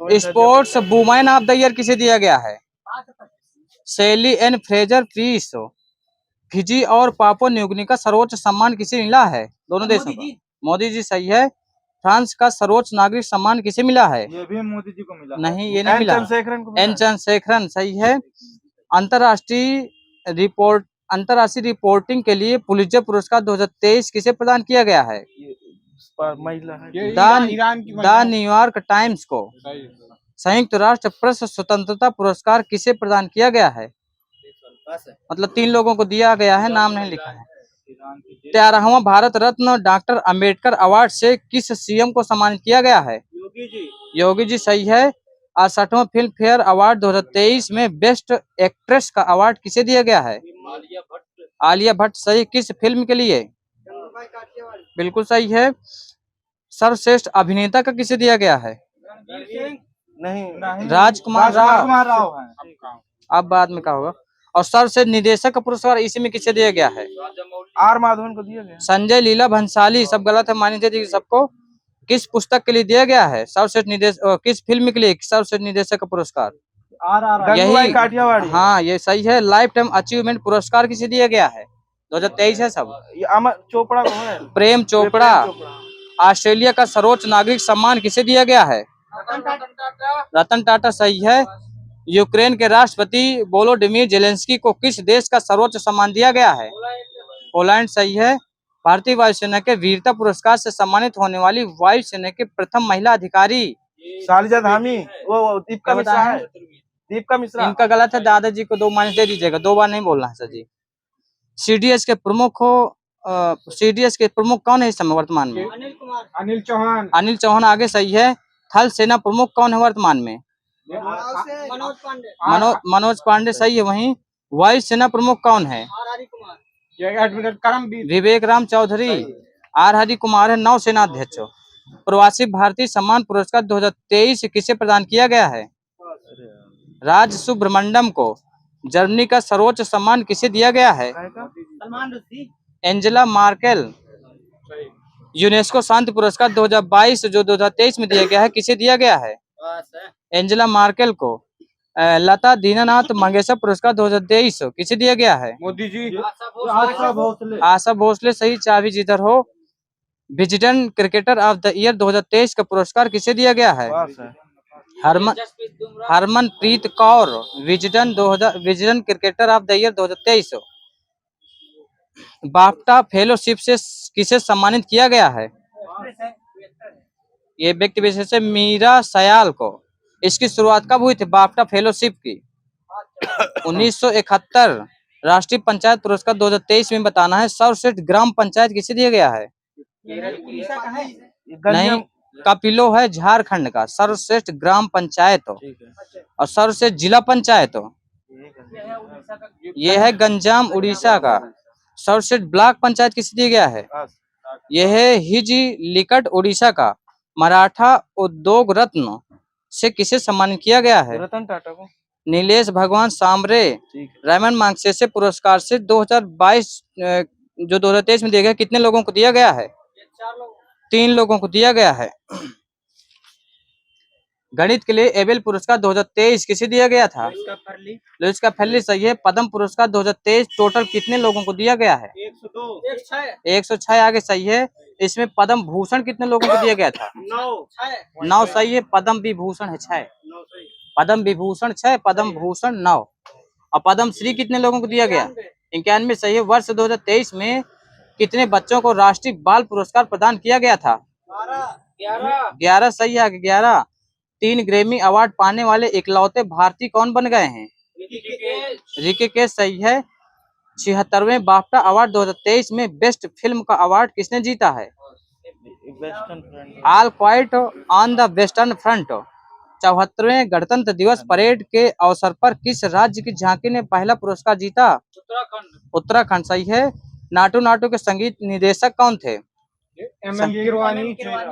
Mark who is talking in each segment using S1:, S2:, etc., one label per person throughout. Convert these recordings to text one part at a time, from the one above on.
S1: Sports women of the year किसे दिया गया है? सेली एन फ्रेजर प्रीस। फिजी और पापुआ न्यूगिनी का सर्वोच्च सम्मान किसे मिला है? दोनों देशों का। मोदी जी सही है। फ्रांस का सर्वोच्च नागरिक सम्मान किसे मिला है?
S2: ये भी मोदी जी को मिला।
S1: नहीं, ये नहीं मिला। एन चंद्रशेखरन सही है। अंतर्राष्ट्रीय रिपोर्टिंग के लिए पुलित्जर पुरस्कार 2023 किसे प्रदान किया गया है?
S2: महिला है।
S1: द न्यूयॉर्क टाइम्स को। संयुक्त राष्ट्र प्रेस स्वतंत्रता पुरस्कार किसे प्रदान किया गया है? मतलब 3 लोगों को दिया गया है, नाम नहीं लिखा है। 13वां भारत रत्न डॉक्टर अंबेडकर अवार्ड से किस सीएम को सम्मानित किया गया है? योगी जी सही है। 68वां फिल्म फेयर अवार्ड 2023 में बेस्ट एक्ट्रेस का अवार्ड किसे दिया गया है? आलिया भट्ट सही। किस फिल्म के लिए? बिल्कुल सही है। सर्वश्रेष्ठ अभिनेता का किसे दिया गया है?
S2: नहीं,
S1: राजकुमार
S2: राव है।
S1: अब बाद में क्या होगा। और सर्वश्रेष्ठ निदेशक का पुरस्कार इसी में किसे दिया गया है?
S2: आर माधवन को दिया गया।
S1: संजय लीला भंसाली। सब गलत है, मानी दीजिए सबको। किस पुस्तक के लिए दिया गया है सर्वश्रेष्ठ किस फिल्म के लिए सर्वश्रेष्ठ निदेशक का पुरस्कार?
S2: यही काठियावाड़ी।
S1: हाँ, ये सही है। लाइफ टाइम अचीवमेंट पुरस्कार किसे दिया गया है? 2023 है सब।
S2: अमर चोपड़ा को है।
S1: प्रेम चोपड़ा। ऑस्ट्रेलिया का सर्वोच्च नागरिक सम्मान किसे दिया गया है? रतन टाटा सही है। यूक्रेन के राष्ट्रपति वोलोडिमीर जेलेंस्की को किस देश का सर्वोच्च सम्मान दिया गया है? पोलैंड सही है। भारतीय वायुसेना के वीरता पुरस्कार से सम्मानित होने वाली वायुसेना की प्रथम महिला अधिकारी
S2: शालिजा धामी। वो दीपिका मिश्रा है। दीपिका मिश्रा।
S1: इनका गलत है। दादाजी को 2 माइनस दे दीजिएगा, 2 बार नहीं बोलना है सर जी। सीडीएस के प्रमुख कौन है इस समय वर्तमान में?
S2: अनिल चौहान।
S1: अनिल चौहान आगे सही है। थल सेना प्रमुख कौन है वर्तमान में? मनोज पांडे सही है। वहीं वायु सेना प्रमुख कौन है?
S2: एडमिरल करमबीर।
S1: विवेक राम चौधरी। आर हरि कुमार है नौसेना अध्यक्ष। प्रवासी भारतीय सम्मान पुरस्कार 2023 किसे प्रदान किया गया है? राज सुब्रमण्यम को। जर्मनी का सर्वोच्च सम्मान किसे दिया गया है? Angela Merkel. यूनेस्को शांति पुरस्कार 2022 जो 2023 में दिया गया है किसे दिया गया है? एंजेला मार्केल को। लता दीनानाथ मंगेशकर पुरस्कार 2023 किसे दिया गया है?
S2: मोदी जी।
S1: आशा भोसले सही। चाबी जिधर हो। Wisden cricketer of the year 2023 का पुरस्कार किसे दिया गया है? Harmanpreet Kaur. Wisden cricketer of the year 2023। BAFTA fellowship से किसे सम्मानित किया गया है? ये व्यक्ति विशेष है मीरा सयाल को। इसकी शुरुआत कब हुई थी बाफ्टा फेलोशिप की? 1971। राष्ट्रीय पंचायत पुरस्कार 2023 में बताना है। सर्वश्रेष्ठ ग्राम पंचायत किसे दिया गया है? नहीं, कपिलो है झारखंड का सर्वश्रेष्ठ ग्राम पंचायत। और सर्वश्रेष्ठ जिला पंचायत ये है गंजाम उड़ीसा का। सर्वश्रेष्ठ ब्लॉक पंचायत किसे दिया गया है? यह है हिजी लिकट उड़ीसा का। मराठा उद्योग रत्न से किसे सम्मानित किया गया है?
S2: रतन टाटा को।
S1: नीलेश भगवान सांबरे। रेमन मांगसेसे पुरस्कार से 2022 जो 2023 में दिया गया कितने लोगों को दिया गया है? 3 लोगों को दिया गया है। गणित के लिए एबेल पुरस्कार 2023 किसे दिया गया था? लुइस कैफेली सही है। पद्म पुरस्कार 2023 टोटल कितने लोगों को दिया गया है? 106 आगे सही है। इसमें पद्म भूषण कितने लोगों को दिया गया था? 9 सही है। पद्म विभूषण है 6। पद्म विभूषण 6, पद्म भूषण 9 और पद्म श्री कितने लोगों को दिया गया? 91 सही है। वर्ष 2023 में कितने बच्चों को राष्ट्रीय बाल पुरस्कार प्रदान किया गया था? 11 सही है। 11। 3 ग्रैमी अवार्ड पाने वाले इकलौते भारतीय कौन बन गए हैं? ऋषिकेश सही है। 76वें बाफ्टा अवार्ड 2023 में बेस्ट फिल्म का अवार्ड किसने जीता है? All Quiet on the Western Front. 74वें गणतंत्र दिवस परेड के अवसर पर किस राज्य की झांकी ने पहला पुरस्कार जीता? उत्तराखंड सही है। नाटू नाटू के संगीत निदेशक कौन थे?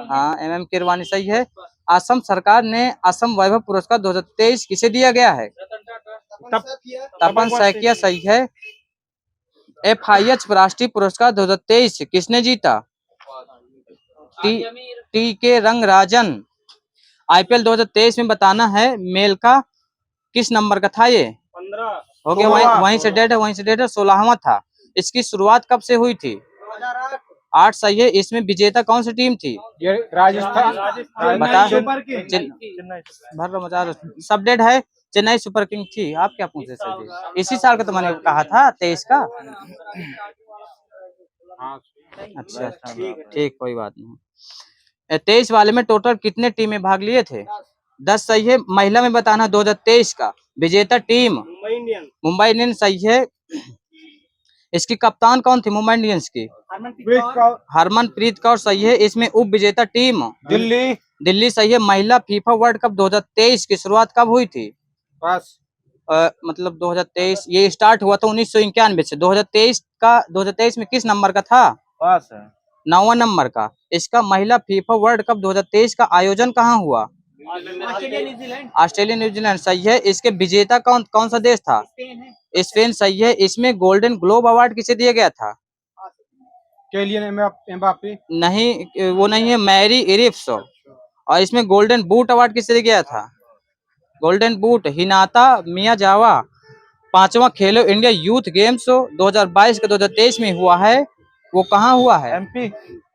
S1: हाँ, MM किरवानी सही है। असम सरकार ने असम वैभव पुरस्कार 2023 किसे दिया गया है? तपन सैकिया सही है। FIH राष्ट्रीय पुरस्कार 2023 किसने जीता? TK रंगराजन। आईपीएल 2023 में बताना है मेल का किस नंबर का था ये?
S2: 15
S1: हो गया, वहीं से डेट है, वहीं से डेट है, 16वां था। इसकी शुरुआत कब से हुई थी? 8 सही है। इसमें विजेता कौन सी टीम थी?
S3: ये राजस्थान
S1: बता।
S2: सुपर किंग
S1: भर लो मचा दो। सब डेट है, चेन्नई सुपर किंग थी। आप क्या पूछे सर जी? इसी साल का तो मैंने कहा था 23 का। अच्छा ठीक, कोई बात नहीं। 23 वाले में टोटल कितने टीमें भाग लिए थे? 10 सही है। महिला में बताना 2023 का विजेता टीम मुंबई इंडियंस सही है। इसकी कप्तान कौन थी मुंबई इंडियंस की? हरमनप्रीत कौर सही है। इसमें उप विजेता टीम दिल्ली सही है। महिला फीफा वर्ल्ड कप 2023 की शुरुआत कब हुई थी? मतलब 2023 ये स्टार्ट हुआ था 1991 से। 2023 में किस नंबर का था?
S2: पास है
S1: 9वां नंबर का। इसका महिला फीफा वर्ल्ड कप 2023 का आयोजन कहाँ हुआ? ऑस्ट्रेलिया न्यूजीलैंड सही है। इसके विजेता कौन सा देश था? स्पेन सही है। इसमें गोल्डन ग्लोब अवार्ड किसे दिया गया था?
S3: केलियन एम्बापे
S1: नहीं, वो नहीं है, मैरी इरिप्स। और इसमें गोल्डन बूट अवार्ड किसे दिया गया था? Golden boot Hinata Miyazawa. 5वां खेलो इंडिया यूथ गेम्स 2022 का 2023 में हुआ है, वो कहाँ हुआ है?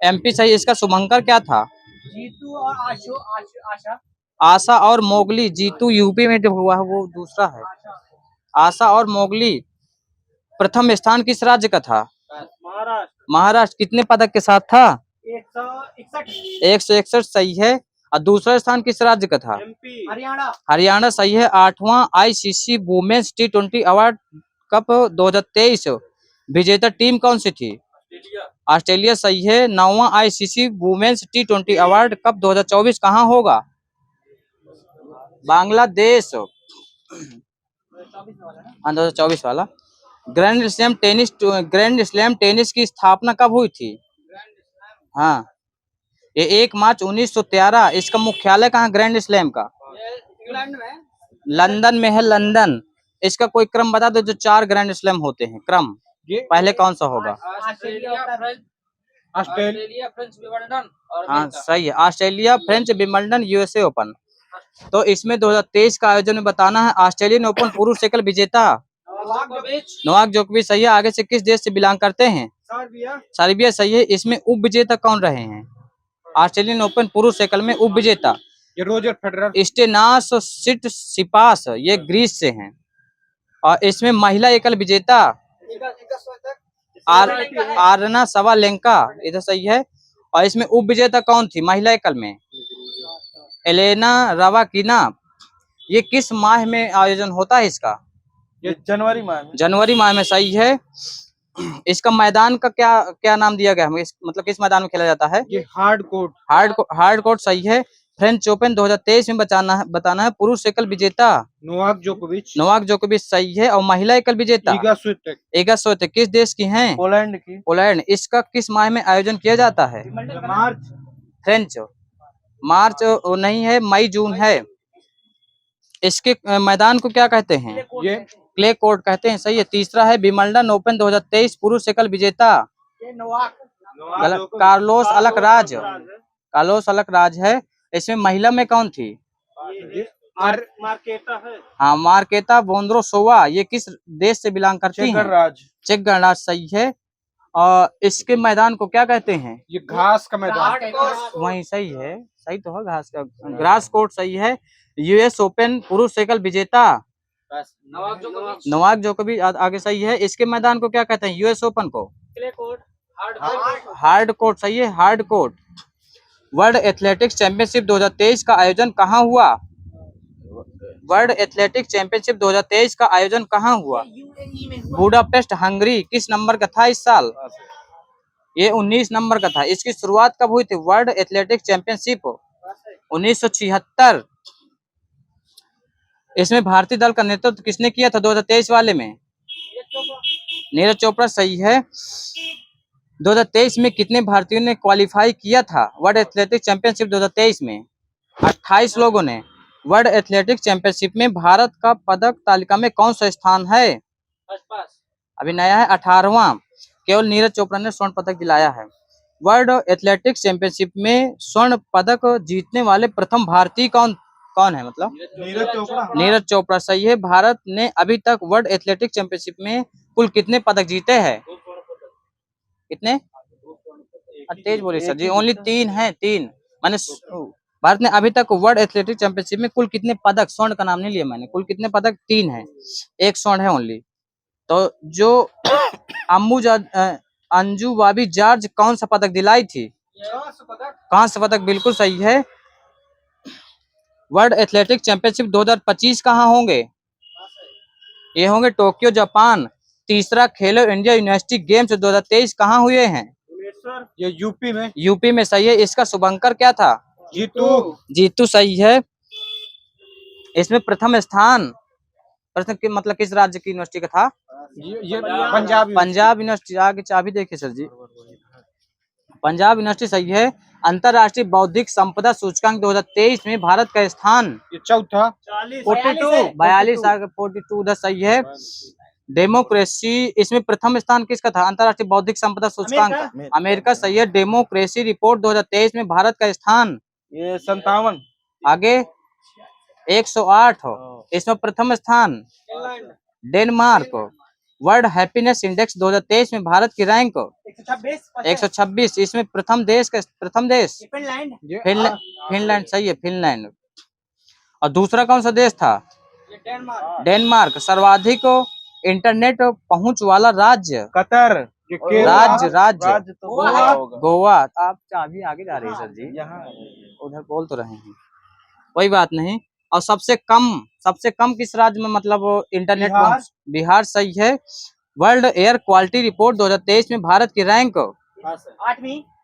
S1: एमपी सही। इसका शुभंकर क्या था?
S4: जीतू और आशा।
S1: आशा और मोगली। जीतू यूपी में जो हुआ है वो दूसरा है। आशा और मोगली। प्रथम स्थान किस राज्य का था? महाराष्ट्र। कितने पदक के साथ था? 161 सही है। और दूसरा स्थान किस राज्य का था? हरियाणा सही है। 8वां ICC women's T20 award cup 2023 विजेता टीम कौन सी थी? ऑस्ट्रेलिया सही है। 9वां ICC women's T20 award cup 2024 कहाँ होगा? बांग्लादेश। 2024 वाला। ग्रैंड स्लैम टेनिस की स्थापना कब हुई थी? हाँ, ये 1 मार्च 1913। इसका मुख्यालय कहाँ ग्रैंड स्लैम का? लंदन में है, लंदन। इसका कोई क्रम बता दो जो 4 ग्रैंड स्लैम होते हैं, क्रम पहले कौन सा होगा?
S3: Australia
S4: French Wimbledon.
S1: हाँ सही है। Australia, French Wimbledon, USA open. तो इसमें 2023 का आयोजन में बताना है ऑस्ट्रेलियन ओपन पुरुष एकल विजेता नोवाक जोकोविच सही है। आगे से किस देश से बिलोंग करते हैं? सर्बिया सही है। इसमें उप विजेता कौन रहे हैं ऑस्ट्रेलियन ओपन पुरुष एकल में? उप विजेता
S3: ये रोजर फेडरर।
S1: स्टेनास सिटसिपास, ये ग्रीस से हैं। और इसमें महिला एकल विजेता आरना सवालेंका, इधर सही है। और इसमें उप विजेता कौन थी महिला एकल में? एलेना रवाकिना। ये किस माह में आयोजन होता है इसका?
S2: ये जनवरी माह में।
S1: जनवरी माह में सही है। इसका मैदान का क्या नाम दिया गया है? मतलब किस मैदान में खेला जाता है?
S3: ये हार्ड कोर्ट
S1: सही है। फ्रेंच ओपन 2023 में बताना है पुरुष एकल विजेता
S3: नोवाक
S1: जोकोविच सही है। और महिला एकल विजेता इगा स्विएटेक किस देश की हैं? पोलैंड। इसका किस माह में आयोजन किया जाता है? फ्रेंच मार्च नहीं है, मई जून है। इसके मैदान को क्या कहते हैं?
S3: ये
S1: क्ले कोर्ट कहते हैं सही है। तीसरा है विंबलडन ओपन 2023 पुरुष एकल विजेता कार्लोस अलकराज है। इसमें महिला में कौन थी? हाँ, मार्केटा वोंद्रोसोवा। ये किस देश से बिलोंग करती हैं? चेक गणराज्य सही है। और इसके मैदान को क्या कहते हैं?
S3: ये घास का मैदान।
S1: वही सही है, सही तो है, घास का ग्रास कोर्ट सही है। यूएस ओपन पुरुष एकल विजेता नोवाक जोकोविच आगे सही है। इसके मैदान को क्या कहते हैं यूएस ओपन को? हार्ड कोर्ट सही है, hard court. World athletics championship 2023 का आयोजन कहाँ हुआ? वर्ल्ड एथलेटिक्स चैंपियनशिप 2023 का आयोजन कहाँ हुआ? Budapest, Hungary. किस नंबर का था इस साल? ये 19 नंबर का था। इसकी शुरुआत कब हुई थी वर्ल्ड एथलेटिक्स चैंपियनशिप? 1976। इसमें भारतीय दल का नेतृत्व किसने किया था 2023 वाले में? नीरज चोपड़ा सही है। 2023 में कितने भारतीयों ने क्वालिफाई किया था वर्ल्ड एथलेटिक्स चैंपियनशिप 2023 में? 28 लोगों ने। वर्ल्ड एथलेटिक्स चैंपियनशिप में भारत का पदक तालिका में कौन सा स्थान है? अभी नया है, 18वां। केवल नीरज चोपड़ा ने स्वर्ण पदक दिलाया है। वर्ल्ड एथलेटिक्स चैंपियनशिप में स्वर्ण पदक जीतने वाले प्रथम भारतीय कौन कौन है? मतलब
S2: नीरज चोपड़ा।
S1: नीरज चोपड़ा सही है। भारत ने अभी तक वर्ल्ड एथलेटिक्स चैंपियनशिप में कुल कितने पदक जीते हैं? कितने? तेज बोले सर जी। ओनली 3 है, 3 माने भारत ने अभी तक वर्ल्ड एथलेटिक्स चैंपियनशिप में कुल कितने पदक, स्वर्ण का नाम नहीं लिया मैंने, कुल कितने पदक? 3 है, 1 स्वर्ण है ओनली। तो जो अंजू बाबी जॉर्ज कौन सा पदक दिलाई थी? कांस्य पदक, बिल्कुल सही है। वर्ल्ड एथलेटिक्स चैंपियनशिप 2025 कहाँ होंगे? ये होंगे टोक्यो जापान। तीसरा खेलो इंडिया यूनिवर्सिटी गेम्स 2023 कहाँ हुए हैं?
S3: ये यूपी में।
S1: यूपी में सही है। इसका शुभंकर क्या था?
S3: जीतू।
S1: जीतू सही है। इसमें प्रथम स्थान मतलब किस राज्य की यूनिवर्सिटी का था?
S3: ये पंजाब
S1: यूनिवर्सिटी। आगे चाबी देखिए सर जी। पंजाब यूनिवर्सिटी सही है। अंतरराष्ट्रीय बौद्धिक संपदा सूचकांक 2023 में भारत का स्थान?
S3: ये चौथा।
S1: 42 42 उधर सही है। डेमोक्रेसी, इसमें प्रथम स्थान किसका था अंतरराष्ट्रीय बौद्धिक संपदा सूचकांक का? अमेरिका सही है। डेमोक्रेसी रिपोर्ट 2023 में भारत का स्थान?
S2: ये 57।
S1: आगे 108 हो। इसमें प्रथम स्थान? डेनमार्क। वर्ल्ड हैप्पीनेस इंडेक्स 2023 में भारत की रैंक? 126। इसमें प्रथम देश? फिनलैंड सही है, फिनलैंड। और दूसरा कौन सा देश था? डेनमार्क। सर्वाधिक इंटरनेट पहुंच वाला राज्य?
S2: कतर।
S1: राज्य
S2: तो गोवा होगा।
S1: गोवा। आप चाबी आगे जा रही है सर जी,
S2: यहाँ
S1: उधर बोल तो रहे हैं, कोई बात नहीं। और सबसे कम किस राज्य में मतलब इंटरनेट पहुंच? बिहार सही है। वर्ल्ड एयर क्वालिटी रिपोर्ट 2023 में भारत की रैंक?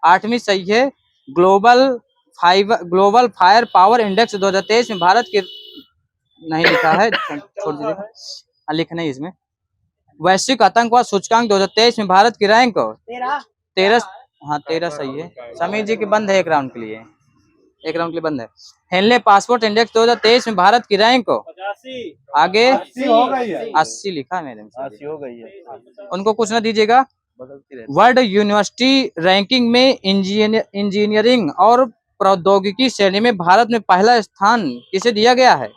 S1: 8वीं सही है। ग्लोबल फायर पावर इंडेक्स 2023 में भारत की नहीं लिखा है, छोड़ दीजिएगा, लिखना ही इसमें। वैश्विक आतंकवाद सूचकांक 2023 में भारत की रैंक? 13। हाँ 13 सही है। समीर जी की बंद है एक राउंड के लिए, बंद है। हेनले पासपोर्ट इंडेक्स 2023 में भारत की रैंक? 85। आगे
S2: 80 हो गई है।
S1: 80 लिखा है मेरे में।
S2: 80 हो गई है।
S1: उनको कुछ ना दीजिएगा। वर्ल्ड यूनिवर्सिटी रैंकिंग में इंजीनियरिंग और प्रौद्योगिकी श्रेणी में भारत में पहला स्थान किसे दिया गया है?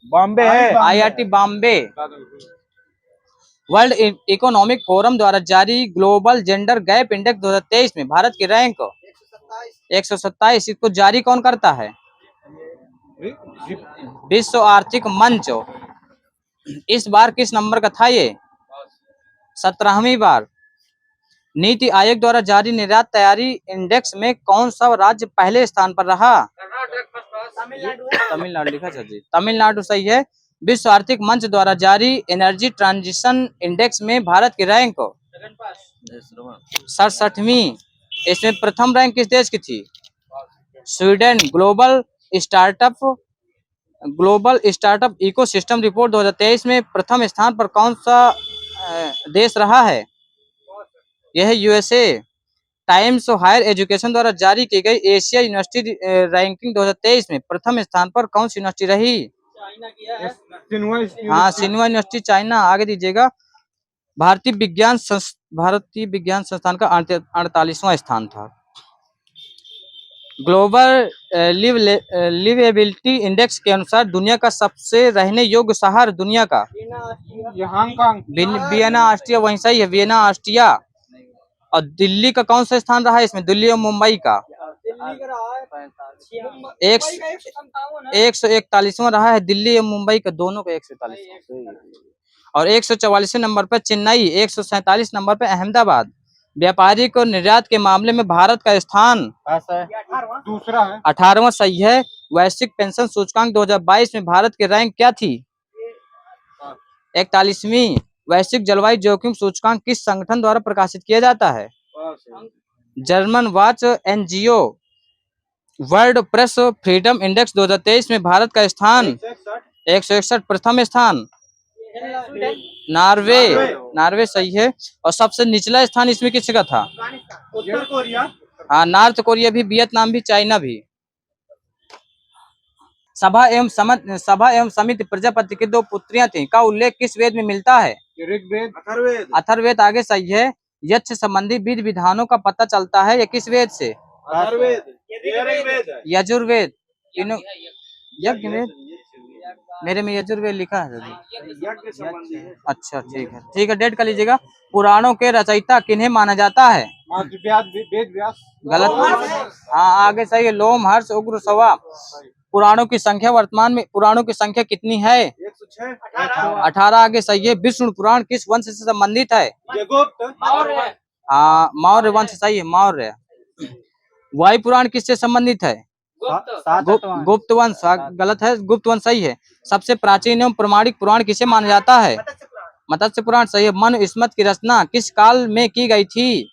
S2: बॉम्बे है।
S1: IIT Bombay. World economic forum द्वारा जारी ग्लोबल जेंडर गैप इंडेक्स 2023 में भारत की रैंक? 127। इसको जारी कौन करता है? विश्व आर्थिक मंच। इस बार किस नंबर का था ये? 17वीं बार। नीति आयोग द्वारा जारी निर्यात तैयारी इंडेक्स में कौन सा राज्य पहले स्थान पर रहा? तमिलनाडु लिखा सर जी। तमिलनाडु सही है। विश्व आर्थिक मंच द्वारा जारी एनर्जी ट्रांजिशन इंडेक्स में भारत की रैंक? 67वीं। इसमें प्रथम रैंक किस देश की थी? Sweden. Global startup ecosystem report 2023 में प्रथम स्थान पर कौन सा देश रहा है? यह है USA। Times of Higher Education द्वारा जारी की गई एशिया यूनिवर्सिटी रैंकिंग 2023 में प्रथम स्थान पर कौन सी यूनिवर्सिटी रही? हाँ सिन्हुआ यूनिवर्सिटी, चाइना। आगे दीजिएगा। भारतीय विज्ञान संस्थान का 48वां स्थान था। ग्लोबल लिवेबिलिटी इंडेक्स के अनुसार दुनिया का सबसे रहने योग्य शहर दुनिया का?
S3: हांगकांग।
S1: Vienna Austria. वहीं सही है, वियना ऑस्ट्रिया। और दिल्ली का कौन सा स्थान रहा है इसमें? दिल्ली और मुंबई का? 141वां रहा है। दिल्ली और मुंबई का दोनों का 141। और 144वें नंबर पर चेन्नई, 147 नंबर पर अहमदाबाद। व्यापारिक और निर्यात के मामले में भारत का स्थान?
S3: दूसरा है।
S1: 18वां सही है। वैश्विक पेंशन सूचकांक 2022 में भारत की रैंक क्या थी? 41वीं। वैश्विक जलवायु जोखिम सूचकांक किस संगठन द्वारा प्रकाशित किया जाता है? German watch NGO। World press freedom index 2023 में भारत का स्थान? 161। प्रथम स्थान? नार्वे सही है। और सबसे निचला स्थान इसमें किसका था?
S2: उत्तर कोरिया।
S1: हाँ नॉर्थ कोरिया भी, वियतनाम भी, चाइना भी। सभा एवं समिति प्रजापति की 2 पुत्रियां थीं का उल्लेख किस वेद में मिलता है?
S3: ऋग्वेद।
S2: अथर्ववेद।
S1: अथर्ववेद। आगे सही है। यक्ष संबंधी विधि विधानों का पता चलता है, ये किस वेद से? यजुर्वेद। तीनों यज्ञ वेद, मेरे में यजुर्वेद लिखा है। अच्छा ठीक है, डेट कर लीजिएगा। पुराणों के रचयिता किन्हें माना जाता है?
S3: वेद व्यास।
S1: गलत। हाँ आगे सही है, लोम हर्ष उग्र सवा। पुराणों की संख्या वर्तमान में पुराणों की संख्या कितनी है? 18 आगे सही है। विष्णु पुराण किस वंश से संबंधित है? हाँ मौर्य वंश सही है, मौर्य। वायु पुराण किससे संबंधित है? गुप्त वंश गलत है, गुप्त वंश सही है। सबसे प्राचीन एवं प्रमाणिक पुराण किसे माना जाता है? मत्स्य पुराण सही है। मनु स्मृति की रचना किस काल में की गई थी?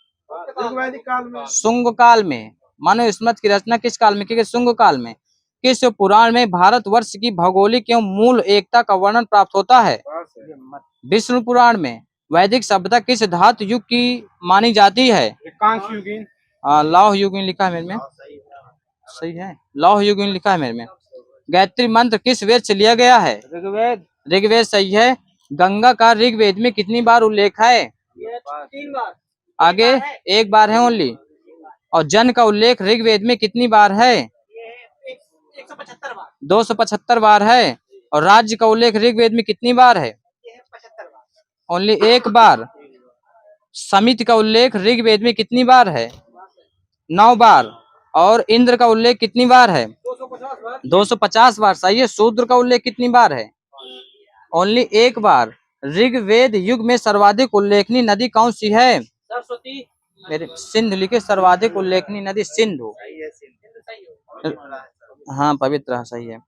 S1: शुंग काल में। मनु स्मृति की रचना किस काल में की गई? शुंग काल में। किस पुराण में भारतवर्ष की भौगोलिक एवं मूल एकता का वर्णन प्राप्त होता है? विष्णु पुराण में। वैदिक सभ्यता किस धातु युग की मानी जाती है? लौह युगीन लिखा है मेरे में, सही है, लौह युगीन लिखा है मेरे में। गायत्री मंत्र किस वेद से लिया गया है? ऋग्वेद। ऋग्वेद सही है। गंगा का ऋग्वेद में कितनी बार उल्लेख है?
S4: 3 बार।
S1: आगे 1 बार है ओनली। और जन का उल्लेख ऋग्वेद में कितनी बार है?
S4: 175 बार।
S1: 275 बार है। और राज्य का उल्लेख ऋग्वेद में कितनी बार है?
S4: 75 बार।
S1: ओनली 1 बार। समिति का उल्लेख ऋग्वेद में कितनी बार है? 9 बार। और इंद्र का उल्लेख कितनी बार है?
S4: 250 बार।
S1: 250 बार सही है। शूद्र का उल्लेख कितनी बार है? ओनली 1 बार। ऋग्वेद युग में सर्वाधिक उल्लेखनीय नदी कौन सी है?
S4: सरस्वती।
S1: मेरे सिंधु लिखे, सर्वाधिक उल्लेखनीय नदी सिंधु। हाँ पवित्र सही है।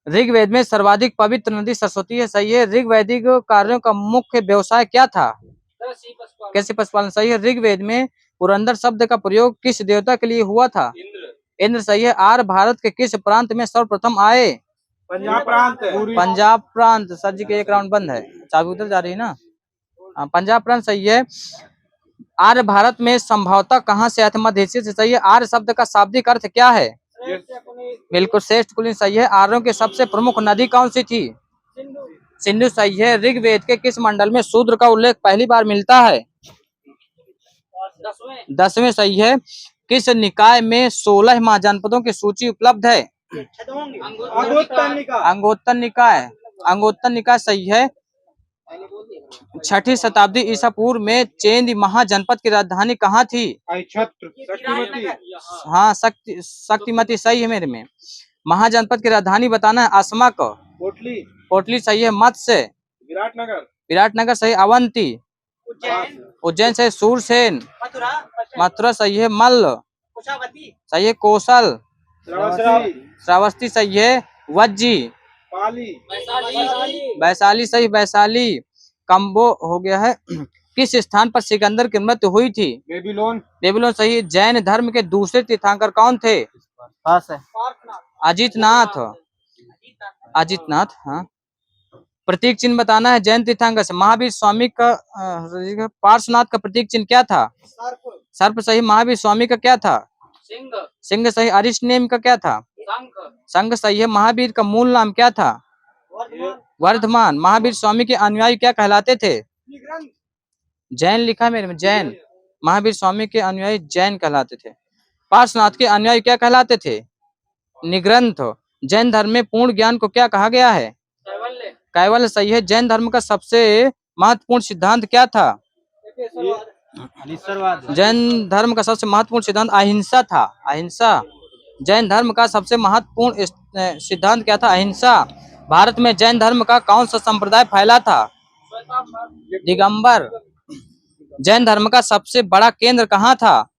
S1: ऋग्वेद में सर्वाधिक पवित्र नदी सरस्वती है सही है। ऋग्वैदिक कार्यों का मुख्य व्यवसाय क्या था? कृषि पशुपालन सही है। ऋग्वेद में पुरंदर शब्द का प्रयोग किस देवता के लिए हुआ था? इंद्र सही है। आर्य भारत के किस प्रांत में सर्वप्रथम आए?
S2: पंजाब प्रांत।
S1: पंजाब प्रांत। सर जी के 1 राउंड बंद है, चाबी उधर जा रही है ना। पंजाब प्रांत सही है। आर्य भारत में संभवतः कहाँ से आए थे? मध्य एशिया से सही है। आर्य शब्द का शाब्दिक अर्थ क्या है? बिल्कुल श्रेष्ठ कुलीन सही है। आर्यों की सबसे प्रमुख नदी कौन सी थी? सिंधु सही है। ऋग्वेद के किस मंडल में शूद्र का उल्लेख पहली बार मिलता है? 10वें सही है। किस निकाय में 16 महाजनपदों की सूची उपलब्ध है? अंगोत्तर निकाय। अंगोत्तर निकाय सही है। 6ठी शताब्दी ईसा पूर्व में चेंद महाजनपद की राजधानी कहाँ थी? हाँ शक्तिमती सही है मेरे में। महाजनपद की राजधानी बताना है। असमक। कोटली सही है। मत्स्य। विराटनगर सही। अवंती। उज्जैन सही। सूरसेन। मथुरा सही है। मल्ल सही है। कौशल। श्रावस्ती सही है। वज्जी। वैशाली सही। वैशाली। कंबो हो गया है। किस स्थान पर सिकंदर की मृत्यु हुई थी? बेबीलोन सही है। जैन धर्म के दूसरे तीर्थंकर कौन थे? अजितनाथ। अजितनाथ हाँ। प्रतीक चिन्ह बताना है जैन तीर्थंकर से। महावीर स्वामी का पार्श्वनाथ का प्रतीक चिन्ह क्या था? सर्प सही। महावीर स्वामी का क्या था? सिंह सही। अरिष्ट नेम का क्या था? संघ सही है। महावीर का मूल नाम क्या था? वर्धमान। महावीर स्वामी के अनुयायी क्या कहलाते थे? जैन लिखा मेरे में, जैन। महावीर स्वामी के अनुयायी जैन कहलाते थे। पार्श्वनाथ के अनुयायी क्या कहलाते थे? निग्रंथ। जैन धर्म में पूर्ण ज्ञान को क्या कहा गया है? कैवल्य सही है। जैन धर्म का सबसे महत्वपूर्ण सिद्धांत क्या था? जैन धर्म का सबसे महत्वपूर्ण सिद्धांत अहिंसा था। अहिंसा। जैन धर्म का सबसे महत्वपूर्ण सिद्धांत क्या था? अहिंसा। भारत में जैन धर्म का कौन सा संप्रदाय फैला था? दिगंबर। जैन धर्म का सबसे बड़ा केंद्र कहाँ था?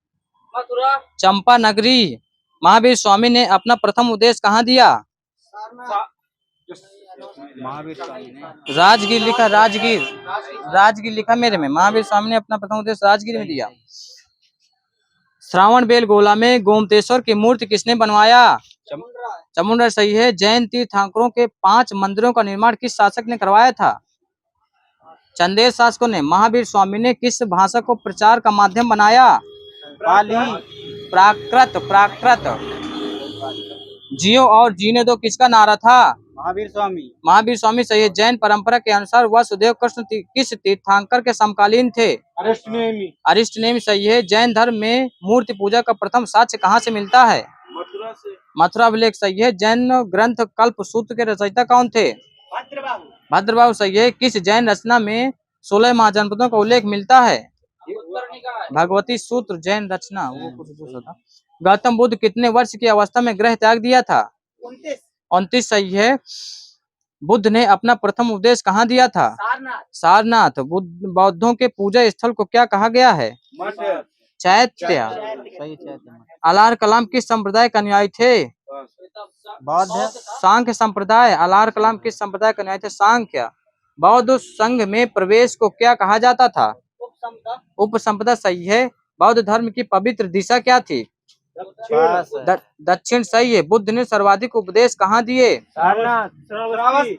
S4: मथुरा।
S1: चंपा नगरी। महावीर स्वामी ने अपना प्रथम उपदेश कहाँ दिया? राजगीर लिखा। राजगीर। राजगीर लिखा मेरे में। महावीर स्वामी ने अपना प्रथम उपदेश राजगीर में दिया। श्रावण बेलगोला में गोमतेश्वर की मूर्ति किसने बनवाया? चामुंडा सही है। जैन तीर्थंकरों के 5 मंदिरों का निर्माण किस शासक ने करवाया था? चंदेल शासकों ने। महावीर स्वामी ने किस भाषा को प्रचार का माध्यम बनाया? पाली। प्राकृत। प्राकृत। जियो और जीने दो किसका नारा था?
S3: महावीर स्वामी।
S1: महावीर स्वामी सही है। जैन परंपरा के अनुसार वसुदेव कृष्ण किस तीर्थंकर के समकालीन थे?
S3: अरिष्ट नेमी।
S1: अरिष्ट नेमि सही है। जैन धर्म में मूर्ति पूजा का प्रथम साक्ष्य कहाँ से मिलता है?
S3: मथुरा से।
S1: मथुरा अभिलेख सही है। जैन ग्रंथ कल्प सूत्र के रचयिता कौन थे? भद्रबाहु सही है। किस जैन रचना में 16 महाजनपदों का उल्लेख मिलता है? भगवती सूत्र जैन रचना। वो कुछ दूसरा था। गौतम बुद्ध कितने वर्ष की अवस्था में गृह त्याग दिया था? 29 सही है। बुद्ध ने अपना प्रथम उपदेश कहाँ दिया था? सारनाथ। बौद्धों के पूजा स्थल को क्या कहा गया है? चैत्य सही। अलार कलाम किस संप्रदाय का अनुयायी थे?
S2: बौद्ध।
S1: सांख्य संप्रदाय। अलार कलाम किस संप्रदाय का अनुयायी थे? सांख्य। बौद्ध संघ में प्रवेश को क्या कहा जाता था? उपसंपदा सही है। बौद्ध धर्म की पवित्र दिशा क्या थी? दक्षिण सही है। बुद्ध ने सर्वाधिक उपदेश कहाँ दिए?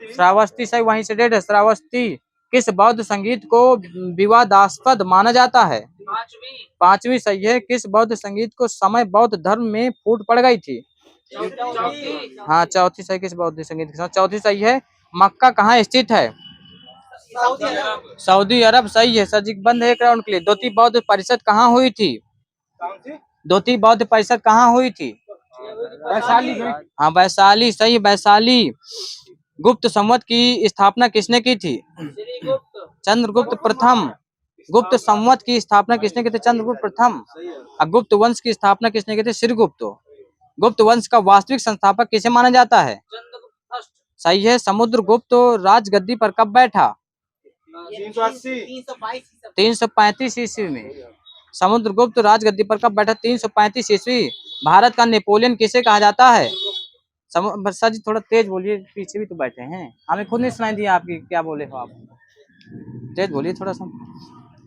S1: श्रावस्ती सही। वहीं से डेढ़ है श्रावस्ती। किस बौद्ध संगीत को विवादास्पद माना जाता है? पांचवी सही है। किस बौद्ध संगीत को समय बौद्ध धर्म में फूट पड़ गई थी? हाँ चौथी सही। किस बौद्ध संगीत के साथ? चौथी सही है। मक्का कहाँ स्थित है? सऊदी अरब सही है। सजीक बंद है एक राउंड के लिए। द्वितीय बौद्ध परिषद कहाँ हुई थी? द्वितीय बौद्ध परिषद कहाँ हुई थी?
S3: वैशाली में।
S1: हाँ वैशाली सही। वैशाली। गुप्त संवत की स्थापना किसने की थी? चंद्रगुप्त प्रथम। गुप्त संवत की स्थापना किसने की थी? चंद्रगुप्त प्रथम। गुप्त वंश की स्थापना किसने की थी? श्रीगुप्त। गुप्त वंश का वास्तविक संस्थापक किसे माना जाता है? सही है। समुद्रगुप्त राजगद्दी पर कब बैठा? 335 ईस्वी में। समुद्रगुप्त राजगद्दी पर कब बैठा? 335 ईस्वी। भारत का नेपोलियन किसे कहा जाता है? सर जी थोड़ा तेज बोलिए, पीछे भी तो बैठे हैं, हमें खुद नहीं सुनाई दिया आपकी क्या बोले हो आप, तेज बोलिए थोड़ा सा।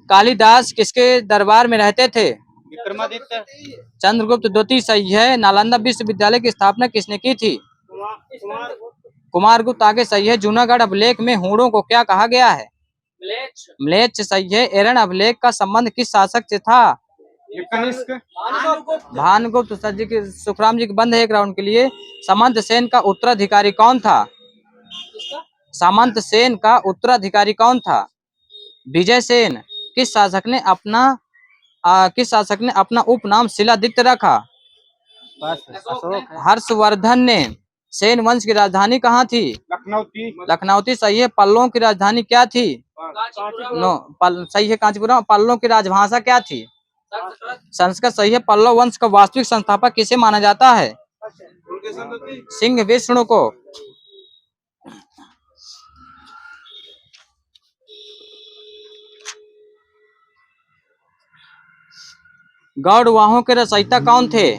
S1: कालिदास किसके दरबार में रहते थे?
S3: विक्रमादित्य।
S1: चंद्रगुप्त द्वितीय सही है। नालंदा विश्वविद्यालय की स्थापना किसने की थी? कुमारगुप्त आगे सही है। जूनागढ़ अभिलेख में हूणों को क्या कहा गया है? म्लेच्छ सही है। एरन अभिलेख का संबंध किस शासक से था? भानुगुप्त। सर जी के सुखराम जी के बंद है एक राउंड के लिए। सामंत सेन का उत्तराधिकारी कौन था? सामंत सेन का उत्तराधिकारी कौन था? विजय सेन। किस शासक ने अपना उपनाम शिलादित्य रखा? हर्षवर्धन ने। सेन वंश की राजधानी कहाँ थी? लखनऊती सही है। पल्लवों की राजधानी क्या थी? सही है कांचीपुरम। पल्लवों की राजभाषा क्या थी? संस्कृत सही है। पल्लव वंश का वास्तविक संस्थापक किसे माना जाता है? सिंह विष्णु को। गौड़वाहों के रचयिता कौन थे?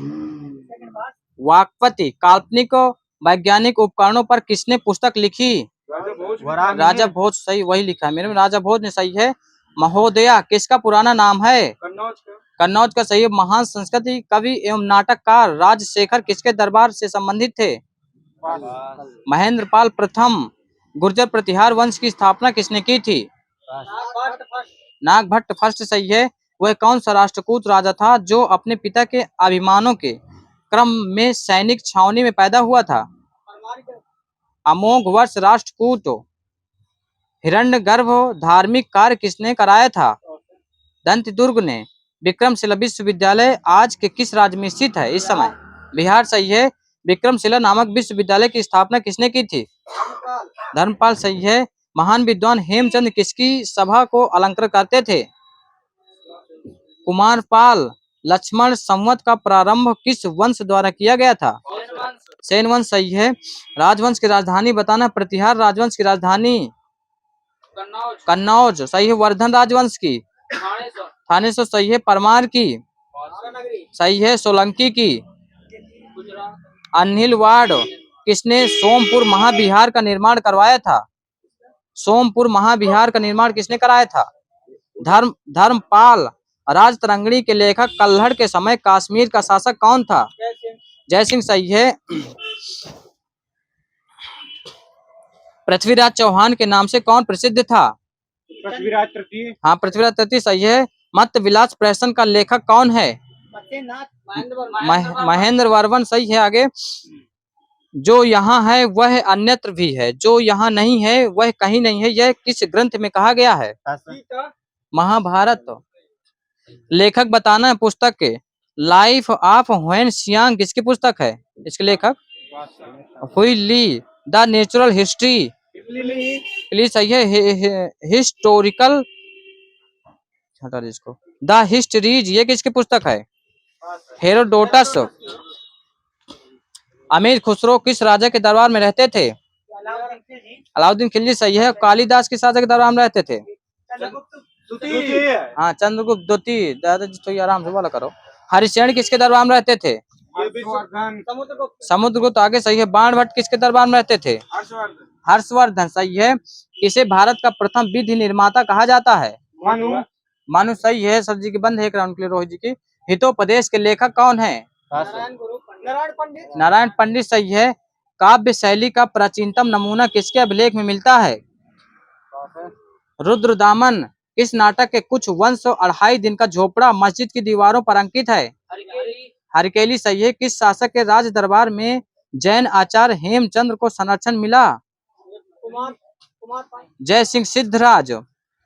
S1: वाकपति। काल्पनिक वैज्ञानिक उपकरणों पर किसने पुस्तक लिखी? राजा भोज सही, वही लिखा है मेरे में, राजा भोज ने सही है। महोदया किसका पुराना नाम है? कन्नौज का सही है। महान संस्कृति कवि एवं नाटककार राजशेखर किसके दरबार से संबंधित थे? महेंद्रपाल प्रथम। गुर्जर प्रतिहार वंश की स्थापना किसने की थी? नागभट्ट फर्स्ट सही है। वह कौन सा राष्ट्रकूट राजा था जो अपने पिता के अभिमानों के क्रम में सैनिक छावनी में पैदा हुआ था? अमोघ वर्ष राष्ट्रकूट। हिरण्यगर्भ धार्मिक कार्य किसने कराया था? दंतदुर्ग ने। विक्रमशिला विश्वविद्यालय आज के किस राज्य में स्थित है इस समय? बिहार सही है। विक्रमशिला नामक विश्वविद्यालय की स्थापना किसने की थी? धर्मपाल सही है। महान विद्वान हेमचंद किसकी सभा को अलंकृत करते थे? कुमारपाल। लक्ष्मण संवत का प्रारंभ किस वंश द्वारा किया गया था? सेन वंश सही है। राजवंश की राजधानी बताना। प्रतिहार राजवंश की राजधानी कन्नौज सही है। वर्धन राजवंश की थानेश्वर सही है। परमार की सही है। सोलंकी की अनिलवाड़। किसने सोमपुर महाविहार का निर्माण करवाया था? सोमपुर महाविहार का निर्माण किसने कराया था? धर्मपाल। राजतरंगिणी के लेखक कल्हड़ के समय कश्मीर का शासक कौन था? जयसिंह सही है। पृथ्वीराज चौहान के नाम से कौन प्रसिद्ध था?
S3: पृथ्वीराज तृतीय।
S1: हाँ पृथ्वीराज तृतीय सही है। मत्त विलास प्रहसन का लेखक कौन है? महेंद्र वर्मन सही है। आगे जो यहाँ है वह अन्यत्र भी है, जो यहाँ नहीं है वह कहीं नहीं है, यह किस ग्रंथ में कहा गया है? महाभारत। लेखक बताना है पुस्तक के। लाइफ ऑफ ह्वेन सियांग किसकी पुस्तक है? इसके लेखक हुई ली। द नेचुरल हिस्ट्री प्लीज सही है। हिस्टोरिकल हटा दे इसको। द हिस्ट्रीज ये किसकी पुस्तक है? हेरोडोटस। अमीर खुसरो किस राजा के दरबार में रहते थे? अलाउद्दीन खिलजी सही है। कालिदास किस राजा के दरबार में रहते थे? हाँ चंद्रगुप्त द्वितीय। दादाजी तो आराम से बोला करो। हरिश्चंद्र किसके दरबार में रहते थे? समुद्रगुप्त आगे सही है। बाणभट्ट किसके दरबार में रहते थे? हर्षवर्धन सही है। इसे भारत का प्रथम विधि निर्माता कहा जाता है? मानु सही है। सर जी की बंद है एक राउंड के लिए। रोहित जी की। हितोपदेश के लेखक कौन है? नारायण पंडित सही है। काव्य शैली का प्राचीनतम नमूना किसके अभिलेख में मिलता है? रुद्रदामन किस नाटक के कुछ वंश और 2.5 दिन का झोपड़ा मस्जिद की दीवारों पर अंकित है? हरकेली सही है। किस शासक के राज दरबार में जैन आचार्य हेमचंद्र को संरक्षण मिला? जय सिंह सिद्धराज।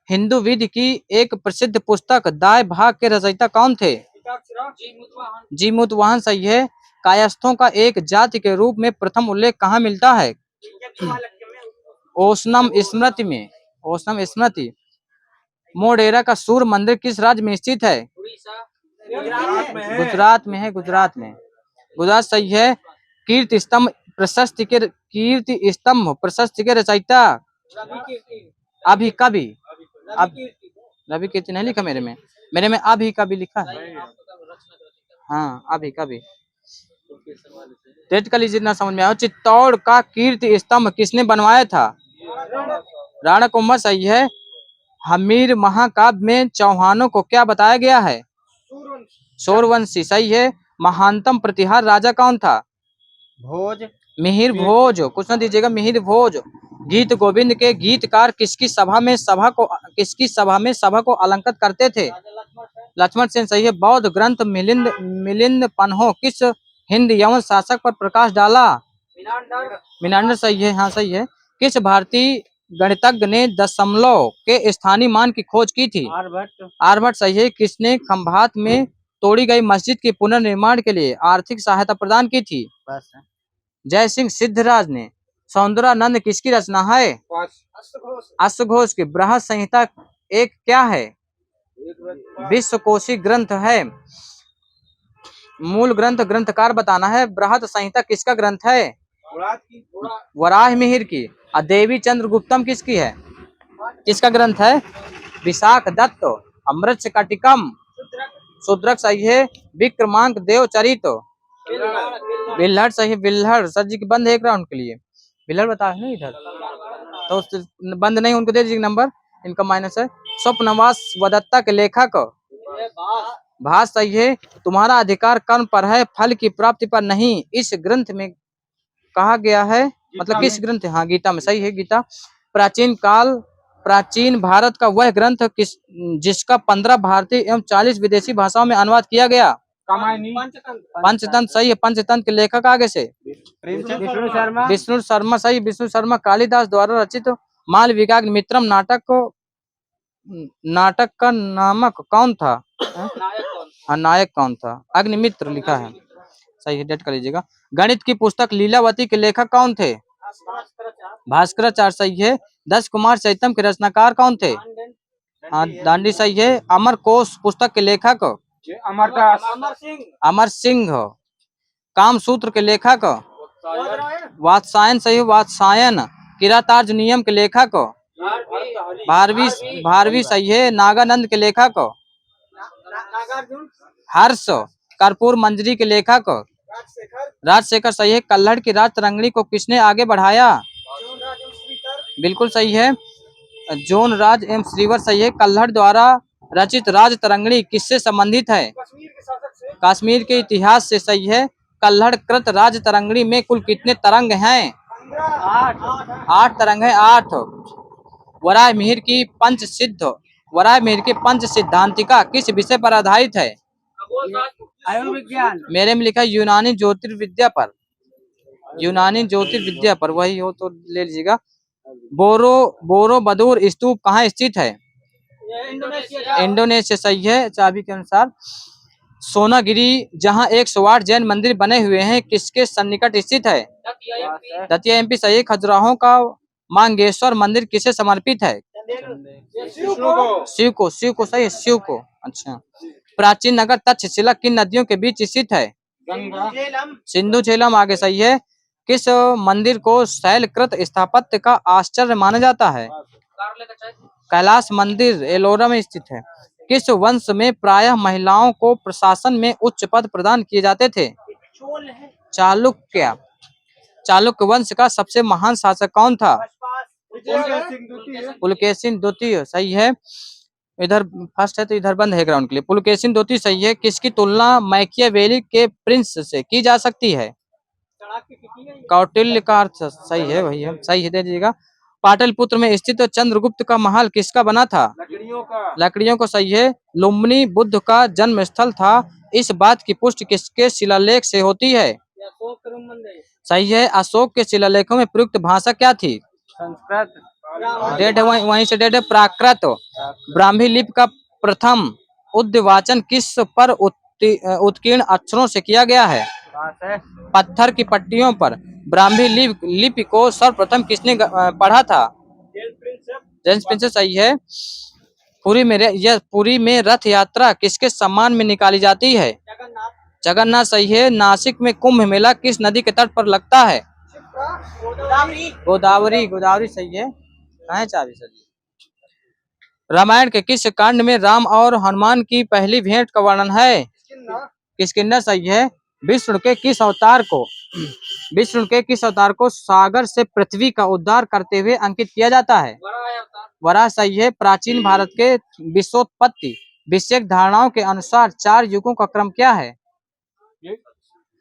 S1: हिंदू विधि की एक प्रसिद्ध पुस्तक दाय भाग के रचयिता कौन थे? जीमूतवाहन सही है। कायस्थों का एक जाति के रूप में प्रथम उल्लेख कहाँ मिलता है? ओशनम स्मृति में। ओशनम स्मृति। मोढेरा का सूर्य मंदिर किस राज्य में स्थित है? गुजरात में है। गुजरात में। गुजरात सही है। कीर्ति स्तंभ प्रशस्ति के रचयिता अभी कवि। रवि कीर्ति नहीं लिखा मेरे में अभी कवि लिखा है। हाँ अभी कवि। टेट का लीजिए ना समझ में आया। चित्तौड़ का कीर्ति स्तंभ किसने बनवाया था? राणा कुंभा सही है। हमीर महाकाव्य में चौहानों को क्या बताया गया है? सूर्यवंशी सही है। महानतम प्रतिहार राजा कौन था?
S3: भोज।
S1: मिहिर भोज। कुछ ना दीजिएगा। मिहिर भोज। गीत गोविंद के गीतकार किसकी सभा में सभा को अलंकृत करते थे? लक्ष्मण सेन सही है। बौद्ध ग्रंथ मिलिंद पन्हो किस हिंद यवन शासक पर प्रकाश डाला? मिनांडर सही है। हाँ सही है। किस भारतीय गणितज्ञ ने दशमलव के स्थानीय मान की खोज की थी? आर्यभट्ट सही है। किसने खंभात में तोड़ी गई मस्जिद के पुनर्निर्माण के लिए आर्थिक सहायता प्रदान की थी? जय सिंह सिद्धराज ने। सौंदरानंद किसकी रचना है? अश्वघोष की। बृहद संहिता एक क्या है? विश्वकोशी ग्रंथ है। मूल ग्रंथ ग्रंथकार बताना है। बृहद संहिता किसका ग्रंथ है? वराह मिहिर की। देवी चंद्रगुप्तम किसकी है? किसका ग्रंथ है? विशाख दत्त। अमृत कटिकम शूद्रक सही है। विक्रमांक देव चरित। बिल्हड़ सही है। बिल्हड़। सर जी की बंद है एक राउंड के लिए। बिल्हड़ बता है ना इधर तो बंद नहीं। उनको दे दीजिए नंबर। इनका माइनस है। स्वप्नवास वदत्ता के लेखक? भास सही है। तुम्हारा अधिकार कर्म पर है फल की प्राप्ति पर नहीं इस ग्रंथ में कहा गया है। मतलब किस ग्रंथ? हाँ गीता में सही है। गीता। प्राचीन भारत का वह ग्रंथ जिसका 15 भारतीय एवं 40 विदेशी भाषाओं में अनुवाद किया गया? पंचतंत्र सही है। पंचतंत्र के लेखक आगे से? विष्णु शर्मा सही। विष्णु शर्मा। कालिदास द्वारा रचित मालविकाग्निमित्रम नाटक का नामक कौन था? हाँ नायक कौन था? अग्निमित्र लिखा है। सही है। डेट कर लीजिएगा। गणित की पुस्तक लीलावती के लेखक कौन थे? भास्कराचार्य सही है। 10 कुमार चैतम के रचनाकार कौन थे? हाँ दांडी सही है। अमर कोश पुस्तक के लेखक? अमर सिंह। कामसूत्र के लेखक? वात्सायन सही है। वात्सायन। किरातार्ज नियम के लेखक? भारवी सही है। नागानंद के लेखक? हर्ष। कर्पूर मंजरी के लेखक? राजशेखर सही है। कल्हड़ की राज तरंगिणी को किसने आगे बढ़ाया? बिल्कुल सही है। जोन राज एवं श्रीवर सही है। कल्हड़ द्वारा रचित राज तरंगिणी किससे संबंधित है? कश्मीर के इतिहास से सही है। कल्हड़ कृत राज तरंगिणी में कुल कितने तरंग हैं? 8 तरंग है। 8। वराह मिहिर की पंच सिद्धांतिका किस विषय पर आधारित है?
S4: आयुर्विज्ञान।
S1: मेरे में लिखा यूनानी ज्योतिर्विद्या पर। यूनानी ज्योतिर्विद्या पर, वही हो तो ले लीजिएगा। बोरोबुदुर स्तूप कहाँ स्थित है? इंडोनेशिया सही है चाबी के अनुसार। सोनागिरी जहां 108 जैन मंदिर बने हुए हैं किसके सन्निकट स्थित है? दतिया एमपी सही है। खजुराहो का मांगेश्वर मंदिर किसे समर्पित है? शिव को सही है, शिव को। अच्छा। प्राचीन नगर तक्षशिला किन नदियों के बीच स्थित है? सिंधु झेलम आगे सही है। किस मंदिर को शैलकृत स्थापत्य का आश्चर्य माना जाता है? कैलाश मंदिर एलोरा में स्थित है। किस वंश में प्रायः महिलाओं को प्रशासन में उच्च पद प्रदान किए जाते थे? चालुक्य। चालुक्य वंश का सबसे महान शासक कौन था? पुलकेशिन द्वितीय सही है। इधर फर्स्ट है तो इधर बंद है ग्राउंड के लिए। पुलकेशिन द्वितीय सही है। किसकी तुलना मैकियावेली के प्रिंस से की जा सकती है? कौटिल्य का अर्थ सही है, वही है, सही है, दे दीजिएगा। पाटलिपुत्र में स्थित चंद्रगुप्त का महल किसका बना था? लकड़ियों को सही है। लुम्बिनी बुद्ध का जन्म स्थल था, इस बात की पुष्टि किसके शिलालेख से होती है? सही है। अशोक के शिलालेखों में प्रयुक्त भाषा क्या थी?
S2: संस्कृत।
S1: डेढ़ है, वहीं से डेढ़ है। प्राकृत। ब्राह्मी लिपि का प्रथम उद्वाचन किस पर उत्कीर्ण अक्षरों से किया गया है? पत्थर की पट्टियों पर। ब्राह्मी लिपि को सर्वप्रथम किसने पढ़ा था? जेम्स प्रिंसेप सही है। पुरी में रथ यात्रा किसके सम्मान में निकाली जाती है? जगन्नाथ सही है। नासिक में कुंभ मेला किस नदी के तट पर लगता है? गोदावरी सही है। कहाँ है चाबी सही? रामायण के किस कांड में राम और हनुमान की पहली भेंट का वर्णन है? किष्किंधा सही है। विष्णु के किस अवतार को सागर से पृथ्वी का उद्धार करते हुए अंकित किया जाता है? वराह सही है। प्राचीन भारत के विश्वोत्पत्ति विषयक धारणाओं के अनुसार 4 युगों का क्रम क्या है?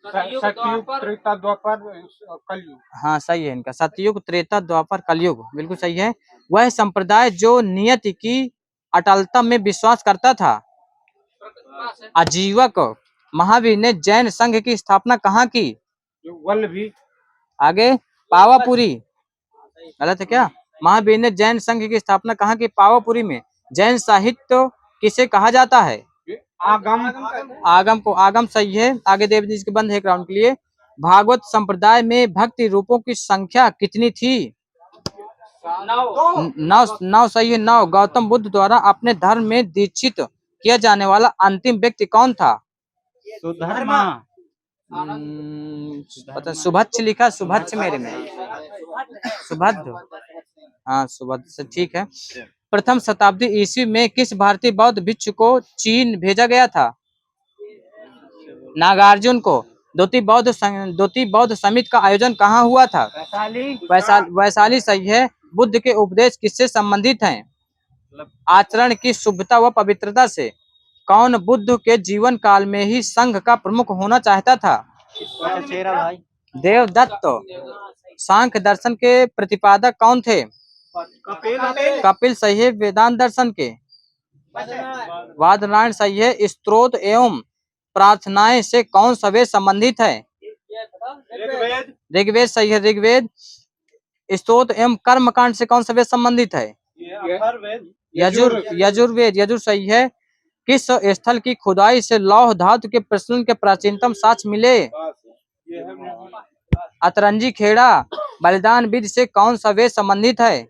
S3: सतयुग, त्रेता, द्वापर, कलयुग।
S1: हाँ सही है इनका, सतयुग, त्रेता, द्वापर, कलयुग, बिल्कुल सही है। वह संप्रदाय जो नियति की अटलता में विश्वास करता था। आजीवक। महावीर ने जैन संघ की स्थापना कहाँ की?
S3: वल्लभी।
S1: आगे पावापुरी। गलत है क्या? महावीर ने जैन संघ की स्थापना कहाँ की? पावापुरी में। जैन साहित्य किसे कहा जाता है? आगम सही है। आगे देवजी के बंद है ग्राउंड के लिए। भागवत संप्रदाय में भक्ति रूपों की संख्या कितनी थी? 9 सही है। 9। गौतम बुद्ध द्वारा अपने धर्म में दीक्षित किया जाने वाला अंतिम व्यक्ति कौन था? पता सुभद्र लिखा, सुभद्र मेरे में सुभद्र। हाँ सुभद्र से ठीक है। प्रथम शताब्दी ईस्वी में किस भारतीय बौद्ध भिक्षु को चीन भेजा गया था? नागार्जुन को। द्वितीय बौद्ध समिति का आयोजन कहाँ हुआ था? वैशाली सही है। बुद्ध के उपदेश किससे संबंधित हैं? आचरण की शुद्धता व पवित्रता से। कौन बुद्ध के जीवन काल में ही संघ का प्रमुख होना चाहता था? देवदत्त। सांख्य दर्शन के प्रतिपादक कौन थे? कपिल सही है। वेदांत दर्शन के। वादनारायण सही है। स्तोत्र एवं प्रार्थनाएं से कौन सा वेद संबंधित है? ऋग्वेद सही है। ऋग्वेद। स्तोत्र एवं कर्मकांड से कौन सा वेद संबंधित है? यजुर्वेद सही है। किस स्थल की खुदाई से लौह धातु के प्रचलन के प्राचीनतम साक्ष्य मिले? अतरंजी खेड़ा। बलिदान विधि से कौन सा वेद संबंधित है?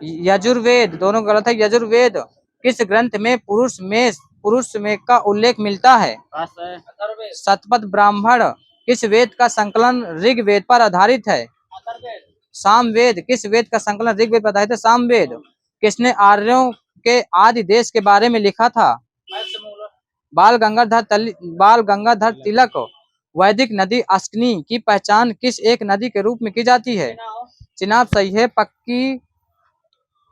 S1: यजुर्वेद। दोनों गलत है। यजुर्वेद। किस ग्रंथ में पुरुष में का उल्लेख मिलता है? शतपथ ब्राह्मण। किस वेद का संकलन ऋग्वेद पर आधारित है? सामवेद। किस वेद का संकलन ऋग्वेद पर आधारित है? सामवेद। किसने आर्यों के आदि देश के बारे में लिखा था? बाल गंगाधर तिलक। वैदिक नदी अश्विनी की पहचान किस एक नदी के रूप में की जाती है? चिनाब सही है।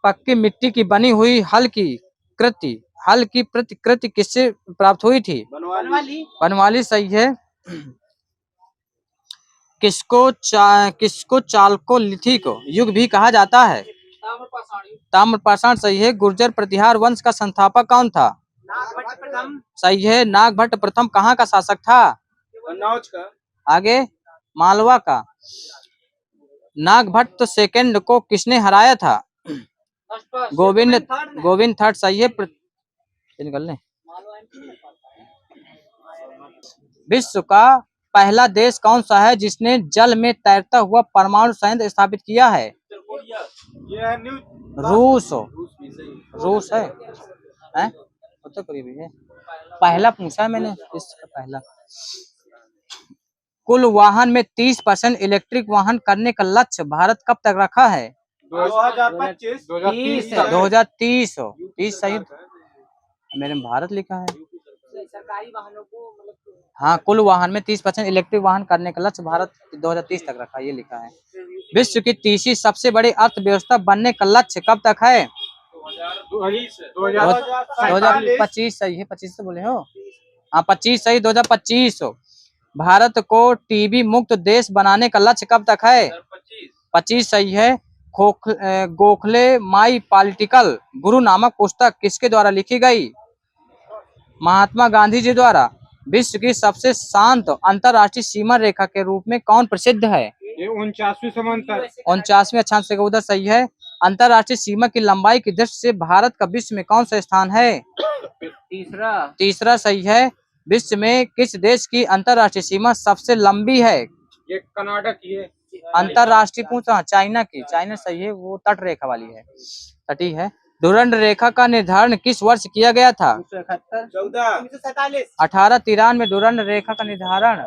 S1: पक्की मिट्टी की बनी हुई हल की प्रतिकृति किससे प्राप्त हुई थी? बनवाली सही है। किसको चालकोलिथिक युग भी कहा जाता है? ताम्रपाषाण सही है। गुर्जर प्रतिहार वंश का संस्थापक कौन था? सही है। नागभट्ट प्रथम कहाँ का शासक था?
S3: कन्नौज का।
S1: आगे मालवा का। नागभट्ट सेकंड को किसने हराया था? गोविंद थर्ड सही है। निकल ले। विश्व का पहला देश कौन सा है जिसने जल में तैरता हुआ परमाणु संयंत्र स्थापित किया है? रूस है, उत्तर कोरिया भी है। पहला पूछा है मैंने इसका पहला। कुल वाहन में 30% इलेक्ट्रिक वाहन करने का लक्ष्य भारत कब तक रखा है?
S2: 2025
S1: 2030 सही। मेरे में भारत लिखा है।
S4: सरकारी वाहनों को मतलब
S1: हाँ, कुल वाहन में 30% इलेक्ट्रिक वाहन करने का लक्ष्य भारत 2030 तक रखा, ये लिखा है। विश्व की तीसरी सबसे बड़ी अर्थव्यवस्था बनने का लक्ष्य कब तक है? 2025 सही है। 25 से बोले हो? हाँ 25 सही। 2025। भारत को टीबी मुक्त देश बनाने का लक्ष्य कब तक है? 25 सही है। गोखले माई पॉलिटिकल गुरु नामक पुस्तक किसके द्वारा लिखी गई? महात्मा गांधी जी द्वारा। विश्व की सबसे शांत अंतरराष्ट्रीय सीमा रेखा के रूप में कौन प्रसिद्ध है?
S3: ये 49वीं समांतर।
S1: 49वीं अक्षांश रेखा उधर सही है। अंतरराष्ट्रीय सीमा की लंबाई की दृष्टि से भारत का विश्व में कौन सा स्थान है? तीसरा सही है। विश्व में किस देश की अंतरराष्ट्रीय सीमा सबसे लंबी है?
S3: ये कनाडा की है।
S1: अंतरराष्ट्रीय पूछा चाइना की। चाइना सही है, वो तट रेखा वाली है, तटी है। धुरंध रेखा का निर्धारण किस वर्ष किया गया था? 1893 में धुरंध रेखा का निर्धारण।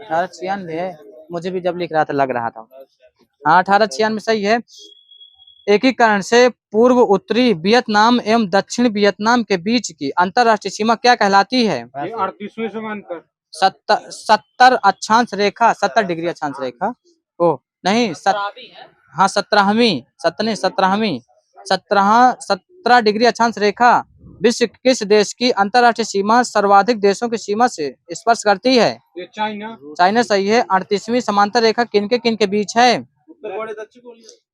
S1: 1896 है, मुझे भी जब लिख रहा था लग रहा था। हाँ 1896 सही है। एकीकरण से पूर्व उत्तरी वियतनाम एवं दक्षिण वियतनाम के बीच की अंतरराष्ट्रीय सीमा क्या कहलाती है?
S3: ये 38वीं समांतर।
S1: 70 अक्षांश रेखा, 70 डिग्री अक्षांश रेखा। ओ नहीं, हाँ 17वीं 17 डिग्री अक्षांश रेखा विश्व के किस देश की अंतरराष्ट्रीय सीमा सर्वाधिक देशों की सीमा से स्पर्श करती है?
S3: ये चाइना।
S1: चाइना सही है। 38वीं समांतर रेखा किनके बीच है?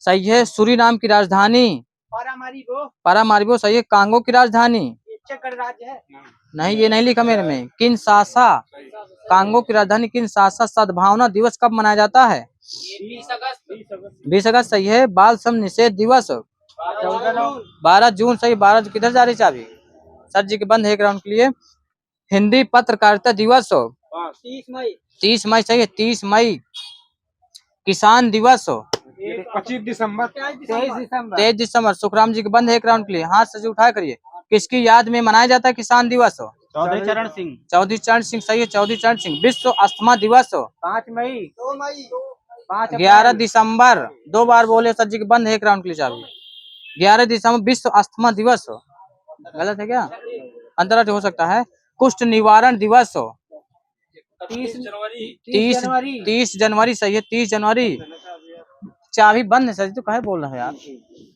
S1: सही है। सूरीनाम की राजधानी? पारामारिबो सही है। कांगो की राजधानी?
S4: राज्य है।
S1: नहीं, ये नहीं लिखा मेरे में। किनशासा। कांगो की राजधानी किनशासा। सद्भावना दिवस कब मनाया जाता है? 20 अगस्त सही है। बाल श्रम निषेध दिवस? 12 जून सही। 12 किधर जा रही चाबी? सर जी के बंद है ग्राउंड के लिए। हिंदी पत्रकारिता दिवस? 30 मई सही है। 30 मई। किसान दिवस?
S3: 25 दिसंबर।
S1: 23 दिसंबर। सुखराम जी के बंद है ग्राउंड के लिए। हाथ से उठाया करिए। किसकी याद में मनाया जाता है किसान दिवस?
S2: चौधरी चरण सिंह।
S1: चौधरी चरण सिंह सही है। चौधरी चरण सिंह। विश्व अस्थमा दिवस?
S4: 5 मई
S1: 11 दिसंबर। 2 बार बोले सर जी के बंद है ग्राउंड के लिए चाबी। 11 दिसंबर विश्व अस्थमा दिवस। गलत है क्या? अंतर्राष्ट्रीय हो सकता है। कुष्ठ निवारण दिवस?
S4: 30
S1: जनवरी सही है। 30 जनवरी। चाबी बंद है सर जी, तो काहे बोल रहे हैं यार?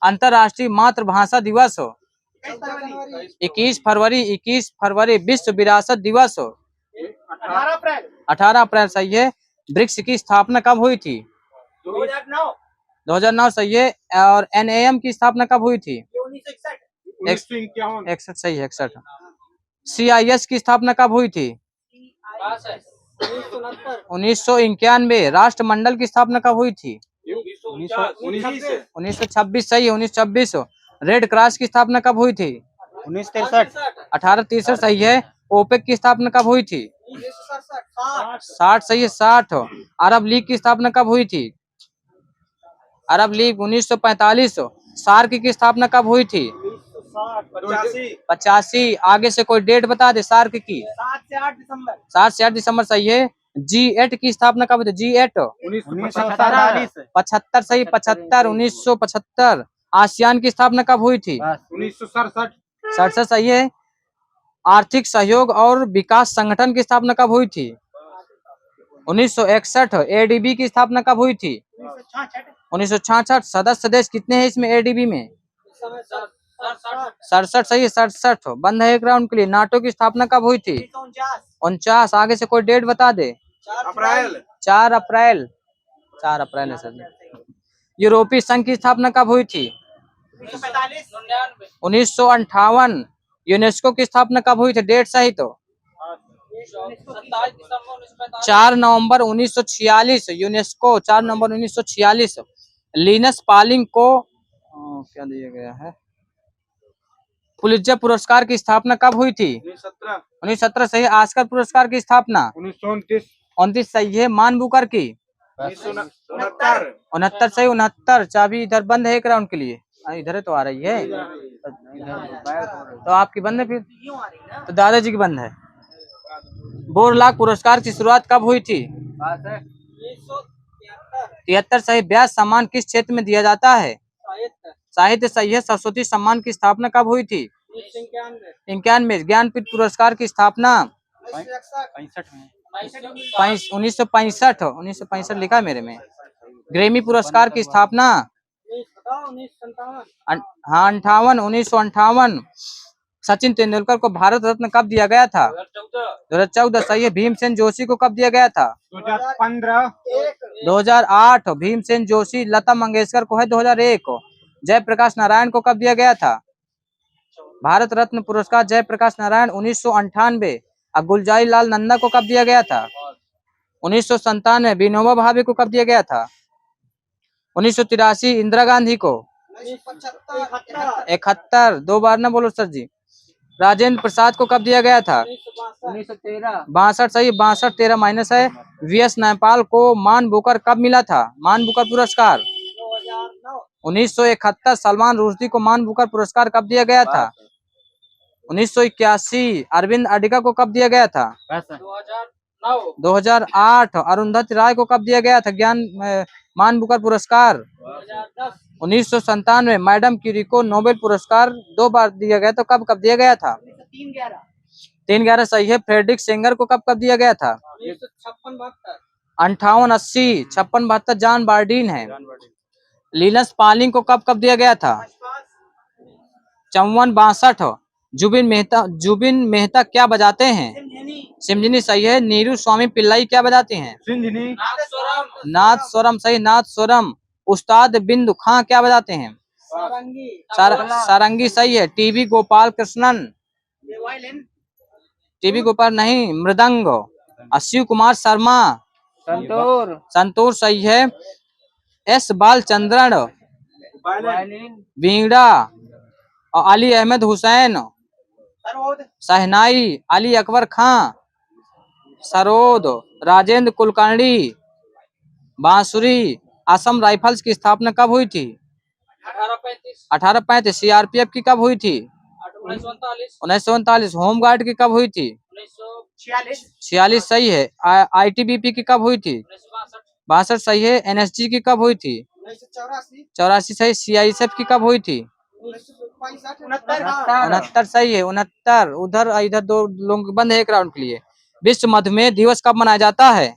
S1: अंतर्राष्ट्रीय मातृभाषा दिवस? 21 फरवरी। विश्व विरासत दिवस? 18 अप्रैल सही है। ब्रिक्स की स्थापना कब हुई थी? 2009 सही है। और NAM की स्थापना कब हुई थी?
S3: 1951।
S1: 61 सही है। 61। CIS की स्थापना कब हुई थी? 1991। राष्ट्रमंडल की स्थापना कब हुई थी? 1926 सही है। 1926। रेड क्रॉस की स्थापना कब हुई थी?
S2: 1963।
S1: 1863 सही है। ओपेक की स्थापना कब हुई थी? 60 सही है। 60। अरब लीग की स्थापना कब हुई थी? अरब लीग 1945। सार्क की स्थापना कब हुई थी? 85। आगे से कोई डेट बता दे सार्क की। 7 से 8 दिसंबर सही है। G8 की स्थापना कब हुई थी? G8
S2: 1947।
S1: 75 सही। 75 1975। आसियान की स्थापना कब हुई थी?
S3: 1967।
S1: 67 सही है। आर्थिक सहयोग और विकास संगठन की स्थापना कब हुई थी? 1961। ADB की स्थापना कब हुई थी? 1966। सदस्य देश कितने हैं इसमें ADB में? 67 सही है। 67। बंद है एक राउंड के लिए। नाटो की स्थापना कब हुई थी? 49। आगे से कोई डेट बता दे। 4 अप्रैल। 4 अप्रैल है सर। यूरोपीय संघ की स्थापना कब हुई थी? 1958। यूनेस्को की स्थापना कब हुई थी? डेट सही तो 4 नवंबर 1946 यूनेस्को 4 नवंबर 1946 लिनस पालिंग को क्या दिया गया है? पुलित्जर पुरस्कार की स्थापना कब हुई थी?
S2: 1917
S1: 1917 सही है। ऑस्कर पुरस्कार की स्थापना
S3: 1929
S1: 29 सही है। मान बुकर की
S2: 1969
S1: 69 सही। 69 चाबी इधर बंद है एक राउंड के लिए। इधर है तो आ रही है तो आपकी बंद है फिर तो दादाजी की बंद है। बोरलाग पुरस्कार की शुरुआत कब हुई थी? 73 सही। ब्यास सम्मान किस क्षेत्र में दिया जाता है? साहित्य सही है। सरस्वती सम्मान की स्थापना कब हुई थी? 91। ज्ञानपीठ पुरस्कार की स्थापना 1965 लिखा है मेरे में। ग्रेमी पुरस्कार की स्थापना हाँ 1958। सचिन तेंदुलकर को भारत रत्न कब दिया गया था? 2014 सही है। भीमसेन जोशी को कब दिया गया था?
S3: 2015
S1: 2008। भीमसेन जोशी। लता मंगेशकर को है 2001। जयप्रकाश नारायण को कब दिया गया था? भारत रत्न पुरस्कार जयप्रकाश नारायण 1998। और गुलजारी लाल नंदा को कब दिया गया था? 1997। विनोबा भावे को कब दिया गया था? 1983। इंदिरा गांधी को 71। 2 बार ना बोलो सर जी। राजेंद्र प्रसाद को कब दिया गया था? 62 सही। 62 13 माइनस है। वीएस नेपाल को मान बुकर कब मिला था? मान बुकर पुरस्कार 1971। सलमान रुश्दी को मान बुकर पुरस्कार कब दिया गया था? 1981। अरविंद अडिगा को कब दिया गया था? 2008। अरुंधति राय को कब दिया गया था मान बुकर पुरस्कार? 1997। मैडम क्यूरी को नोबेल पुरस्कार 2 बार दिया गया तो कब कब दिया गया था? 3/11 सही है। फ्रेडरिक सेंगर को कब कब दिया गया था? 58 80 56 72 जॉन बार्डीन है। लिनस पालिंग को कब कब दिया गया था? 54 62। जुबिन मेहता क्या बजाते हैं? सिमझनी सही है। नीरू स्वामी पिल्लाई क्या बजाते हैं?
S2: सिंधनी
S1: नादस्वरम सही। नादस्वरम। उस्ताद बिंदु खां क्या बजाते हैं? सारंगी सही है। टीवी गोपाल कृष्णन। टीवी गोपाल नहीं मृदंग। शिव कुमार शर्मा संतूर सही है। एस बालचंद्रन वीणा और अली अहमद हुसैन शहनाई। अली अकबर खां सरोद। राजेंद्र कुलकर्णी बांसुरी। असम राइफल्स की स्थापना कब हुई थी? 1835। सीआरपीएफ की कब हुई थी? 1939। होमगार्ड की कब हुई थी? 46 सही है। आईटीबीपी की कब हुई थी? 62 सही है। एनएसजी की कब हुई थी? 84 सही। सीआईएसएफ की कब हुई थी? 69 सही है। 69। उधर इधर 2 लोग बंद है एक राउंड के लिए। विश्व मधुमेह दिवस कब मनाया जाता है?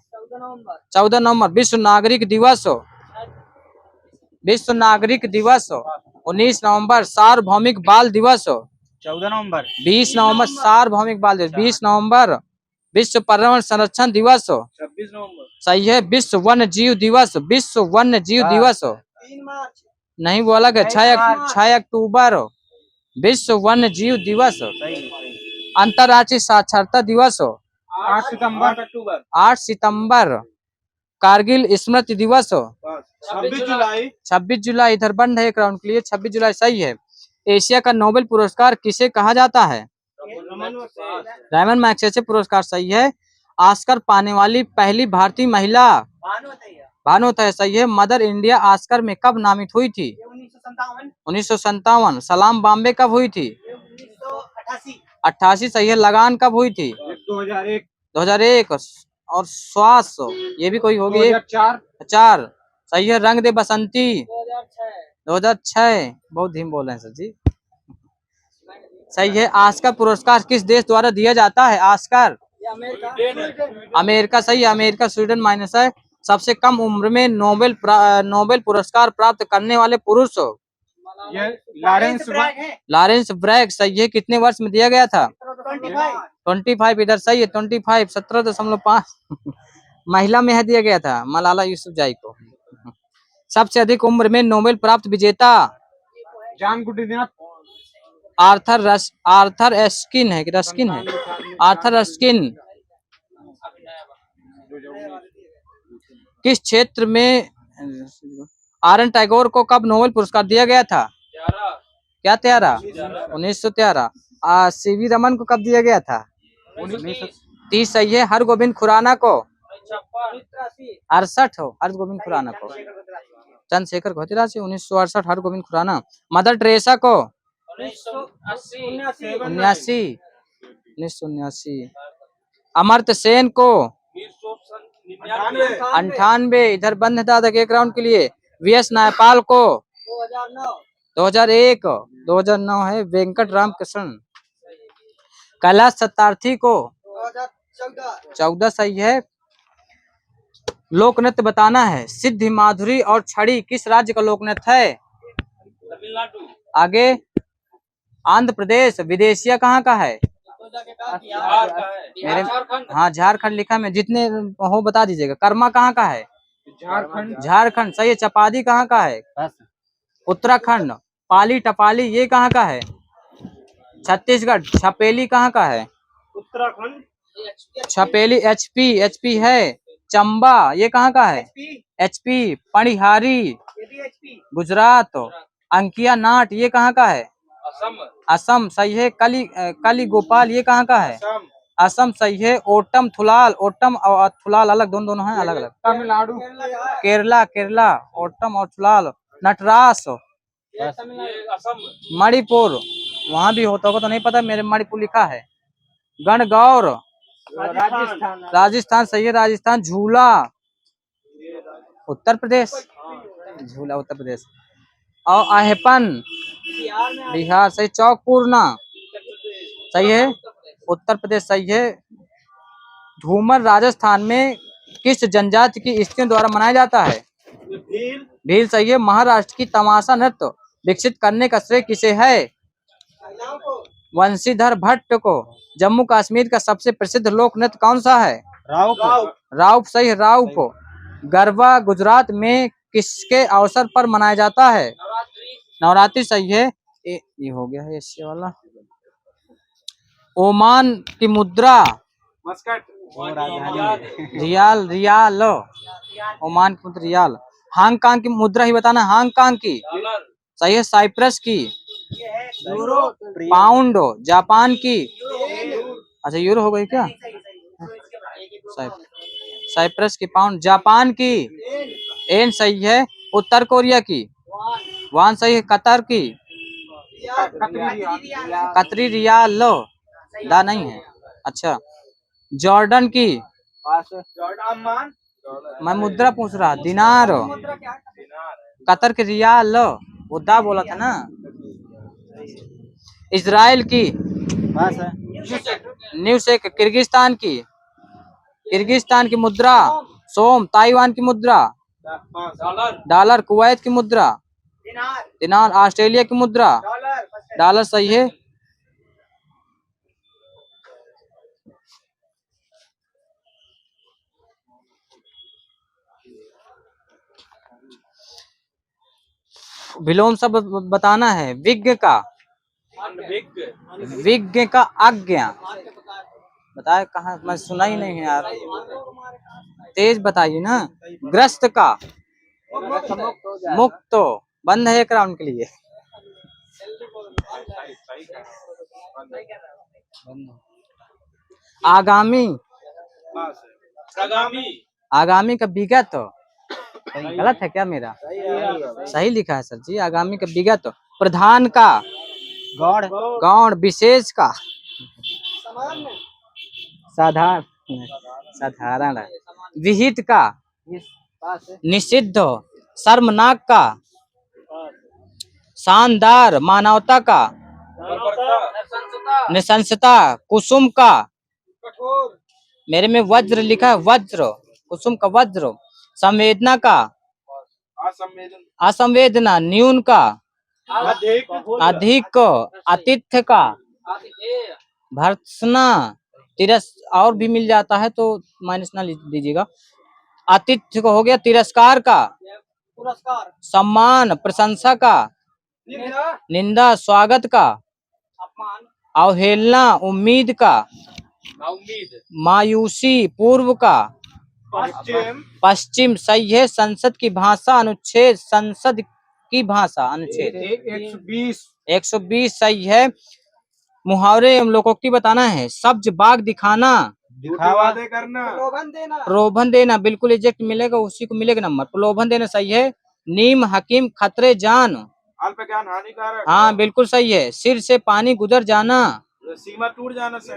S1: 14 नवंबर। विश्व नागरिक दिवस 19 नवंबर। सार्वभौमिक बाल दिवस
S2: 14 नवंबर।
S1: 20 नवंबर। सार्वभौमिक बाल दिवस 20 नवंबर। विश्व पर्यावरण संरक्षण दिवस
S2: 26 नवंबर।
S1: सही है। विश्व वन्य जीव दिवस नहीं वो अलग है। 6 अक्टूबर विश्व वन्य जीव दिवस। अंतर्राष्ट्रीय साक्षरता दिवस
S3: 8 सितंबर
S1: 8 सितंबर। कारगिल स्मृति दिवस 26 जुलाई। इधर बंद है एक राउंड के लिए। 26 जुलाई सही है। एशिया का नोबेल पुरस्कार किसे कहा जाता है? रायमन मैग्सेसे पुरस्कार सही है। ऑस्कर पाने वाली पहली भारतीय महिला भानुमति है सही है। मदर इंडिया ऑस्कर में कब नामित हुई थी? 1957। सलाम बॉम्बे कब हुई थी? 88 सही है। लगान कब हुई थी? 2001। और श्वास ये भी कोई होगी 4 सही है। रंग दे बसंती 2006। बहुत धीम बोल रहे हैं सर जी। सही है। ऑस्कर पुरस्कार किस देश द्वारा दिया जाता है? ऑस्कर अमेरिका सही है। अमेरिका। स्वीडन माइनस है। सबसे कम उम्र में नोबेल पुरस्कार प्राप्त करने वाले पुरुष लॉरेंस ब्रैग सही है। कितने वर्ष में दिया गया था? 25 इधर सही है। 25 17.5 महिला में है दिया गया था मलाला यूसुफजाई को। सबसे अधिक उम्र में नोबेल प्राप्त विजेता
S3: जॉन गुडइनफ
S1: आर्थर रस्किन है कि रस्किन है? आर्थर रस्किन किस क्षेत्र में आर.एन. टैगोर को कब नोबेल पुरस्कार दिया गया था? क्या 13? 1913। सी.वी. रमन को कब दिया गया था? 30 सही है। हरगोविंद खुराना को 68 हो। हरगोविंद खुराना को चंद्रशेखर को 1968। हरगोविंद खुराना। मदर टेरेसा को 1979। अमर्त्य सेन को 98। इधर बंद है दादा एक राउंड के लिए। वी.एस. नायपाल को 2001। 2009 है। वेंकट राम कृष्ण। कैलाश सत्यार्थी को 14 सही है। लोक नृत्य बताना है। सिद्धि माधुरी और छड़ी किस राज्य का लोक नृत्य है? तमिलनाडु। आगे आंध्र प्रदेश। विदेशिया कहाँ का है? मेरे हाँ झारखंड लिखा मैं जितने हो बता दीजिएगा। कर्मा कहाँ का है? झारखंड सही है। चपादी कहाँ का है? उत्तराखंड। पाली टपाली ये कहाँ का है? छत्तीसगढ़। छपेली कहाँ का है?
S2: उत्तराखंड।
S1: छपेली एचपी है। चंबा ये कहाँ का है? एचपी। पणिहारी गुजरात। अंकिया नाट ये कहाँ का है? असम सही है। कली गोपाल ये कहाँ का है? असम सही है। ओटम थुलाल। ओटम और थुलाल अलग दोनों हैं अलग अलग।
S3: तमिलनाडु।
S1: केरला। ओटम और थुलाल। नटरास मणिपुर वहां भी होता होगा तो नहीं पता। मेरे मणिपुर लिखा है। गणगौर राजस्थान सही है। राजस्थान। झूला उत्तर प्रदेश। झूला उत्तर प्रदेश। और आहपन बिहार सही। चौकपूर्णा सही है। उत्तर प्रदेश सही है। धूमर राजस्थान में किस जनजाति की स्त्रियों द्वारा मनाया जाता है? भील सही है। महाराष्ट्र की तमाशा नृत्य विकसित करने का श्रेय किसे है? वंशीधर भट्ट को। जम्मू कश्मीर का सबसे प्रसिद्ध लोक नृत्य कौन सा है? राउफ सही है। राउफ। गरबा गुजरात में किसके अवसर पर मनाया जाता है? नवरात्रि सही है। ये हो गया है एशिया वाला। ओमान की मुद्रा रियाल। ओमान की मुद्रा रियाल। हांगकांग की मुद्रा ही बताना। हांगकांग की सही है। साइप्रस की पाउंड। जापान की अच्छा यूरो हो गई क्या? साइप्रस की पाउंड। जापान की एन सही है। उत्तर कोरिया की वान सही है। कतर की कतरी रियाल दा नहीं है। अच्छा जॉर्डन की मैं मुद्रा पूछ रहा। दिनार। कतर के रियाल वो दा बोला था ना। इजराइल की न्यूसेक। किर्गिस्तान की मुद्रा सोम। ताइवान की मुद्रा डॉलर। कुवैत की मुद्रा दिनार। ऑस्ट्रेलिया की मुद्रा डॉलर सही है। विलोम शब्द बताना है। विज्ञ का आज्ञा बताए कहाँ? मैं सुना ही नहीं है यार। तेज बताइए ना। ग्रस्त का मुक्त। बंद है एक राउंड के लिए। आगामी का विगत गलत है क्या? मेरा सही लिखा है सर जी। आगामी का विगत। प्रधान का गौण। विशेष का साधारण। विहित का निषिद्ध। शर्मनाक का शानदार। मानवता का निशंसता। कुसुम का मेरे में वज्र लिखा है। वज्र। कुसुम का वज्र। संवेदना का असंवेदना। न्यून का अधिक। आतिथ्य का भर्त्सना। और भी मिल जाता है तो माइनस ना दीजिएगा। आतिथ्य को हो गया। तिरस्कार का सम्मान। प्रशंसा का निंदा। स्वागत का अवहेलना। उम्मीद का मायूसी। पूर्व का
S3: पश्चिम
S1: पश्चिम सही है। संसद की भाषा अनुच्छेद, संसद की भाषा अनुच्छेद
S3: 120
S1: 120 सही है। मुहावरे एवं लोकोक्ति बताना है। सब्ज बाग दिखाना,
S2: झूठे वादे करना,
S4: प्रलोभन देना।
S1: प्रलोभन देना, बिल्कुल एग्जैक्ट मिलेगा, उसी को मिलेगा नंबर। प्रलोभन देना सही है। नीम हकीम खतरे जान,
S2: अल्प ज्ञान हानिकारक,
S1: हाँ बिल्कुल सही है। सिर से पानी गुजर जाना,
S2: सीमा टूट जाना से,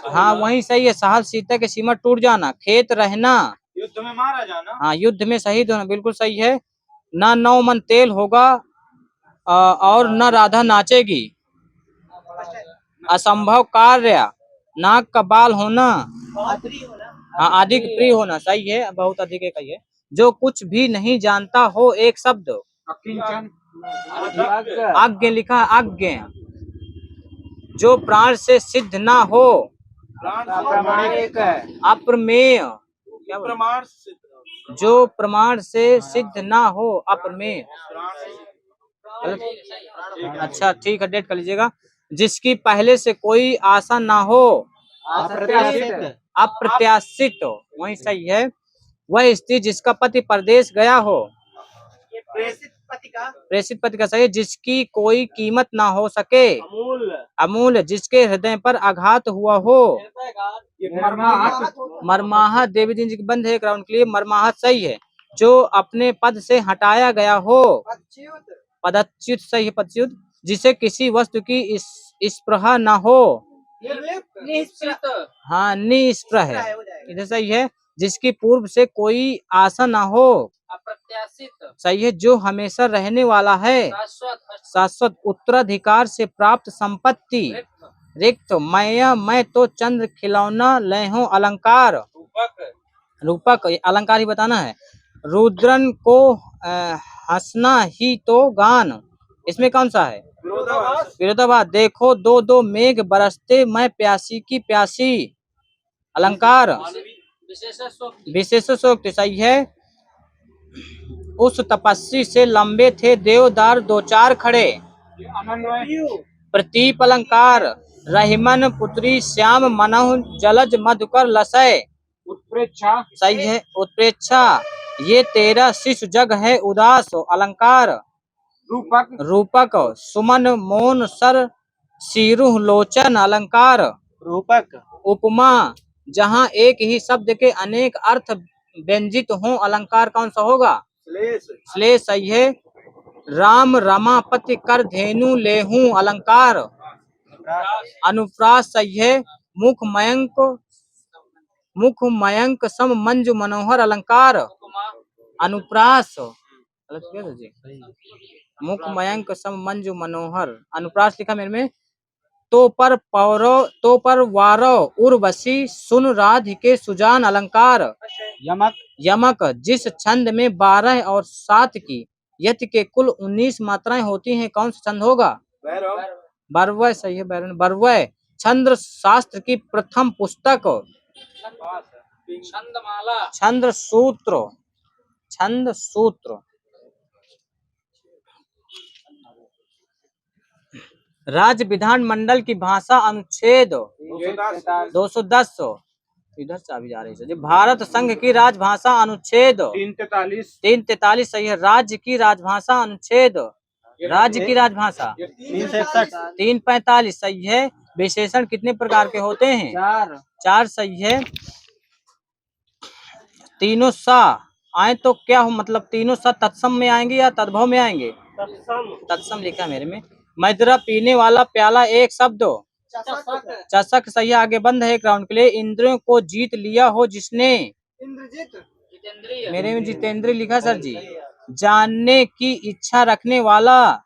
S1: हाँ वही सही है। सहल सीता के सीमा टूट जाना। खेत रहना,
S2: युद्ध में मारा जाना,
S1: हाँ युद्ध में शहीद होना, बिल्कुल सही है। ना 9 मन तेल होगा और न राधा नाचेगी। असंभव कार्य, नाक का बाल होना, हाँ अधिक प्रिय होना सही है। बहुत अधिक एक ही है। जो कुछ भी नहीं जानता हो, एक शब्द
S3: अकिंचन
S1: आज्ञ लिखा, आज्ञ। जो प्राण से सिद्ध ना हो,
S4: प्रामाणिक।
S1: अप्रमेय। क्या बोला?
S2: प्रमाण से,
S1: जो प्रमाण से सिद्ध ना हो, अप्रमेय। अच्छा ठीक है, डेट कर लीजिएगा। जिसकी पहले से कोई आशा ना हो,
S4: अप्रत्याशित।
S1: अप्रत्याशित, वही सही है। वह स्त्री जिसका पति परदेश गया हो, प्रेषित पति का सही है। जिसकी कोई कीमत ना हो सके,
S2: अमूल्य,
S1: अमूल्य। जिसके हृदय पर आघात हुआ हो,
S3: मर्माहत
S1: मरमाहत। देवी जी की बंद है एक राउंड के लिए। मरमाहत सही है। जो अपने पद से हटाया गया हो, पदच्युत सही है, पदच्युत। जिसे किसी वस्तु की स्पृहा ना हो, हाँ निस्पृह है, इधर सही है। जिसकी पूर्व से कोई आशा ना हो, अप्रत्याशित सही है। जो हमेशा रहने वाला है, शाश्वत। उत्तराधिकार से प्राप्त संपत्ति, रिक्त। मैं तो चंद्र खिलौना लहू अलंकार, रूपक अलंकार ही बताना है। रुद्रन को हंसना ही तो गान, इसमें कौन सा है?
S2: विरोधाभास,
S1: विरोधाभास। देखो दो दो मेघ बरसते, मैं प्यासी की प्यासी, अलंकार विशेषोक्त सही है। उस तपस्वी से लंबे थे देवदार दो चार खड़े, प्रतीप अलंकार। रहीमन पुत्री श्याम मनहु जलज मधुकर लसय,
S3: उत्प्रेक्षा
S1: सही है। उत्प्रेक्षा। ये तेरा शिशु जग है उदास, अलंकार
S3: रूपक
S1: रूपक। सुमन मोन सर सीरुह लोचन, अलंकार
S2: रूपक।
S1: उपमा। जहाँ एक ही शब्द के अनेक अर्थ व्यंजित हों, अलंकार कौन सा होगा?
S2: श्लेष,
S1: श्लेष सही है। राम रमापति कर धेनु लेहूं, अलंकार अनुप्रास सही है। मुख मयंक सम मंजु मनोहर, अलंकार अनुप्रास। मुख मयंक सम मंजु मनोहर, अनुप्रास लिखा मेरे में। तो पर वारो उर्वशी सुन राधिके सुजान, अलंकार
S2: यमक,
S1: यमक। जिस छंद में 12 और 7 की यति के कुल 19 मात्राएं होती हैं, कौन सा छंद होगा?
S2: भैरव,
S1: बरवय सही है, बरवय। छंद शास्त्र की प्रथम पुस्तक, छंद सूत्र, छंद सूत्र। राज्य विधान मंडल की भाषा अनुच्छेद 210। इधर से अभी जा रही है। भारत संघ की राजभाषा अनुच्छेद 343 सही है। राज्य की राजभाषा अनुच्छेद, राज्य की राजभाषा 345 सही है। विशेषण कितने प्रकार के होते हैं? 4 सही है। तीनों सा आए तो क्या हो, मतलब तीनों सा तत्सम में आएंगे या तद्भव में आएंगे? तत्सम लिखा मेरे में। मदिरा पीने वाला प्याला, एक शब्द चषक सही है। आगे बंद है एक राउंड के लिए। इंद्रियों को जीत लिया हो जिसने, मेरे में जितेंद्र लिखा सर जी। जानने की इच्छा रखने वाला,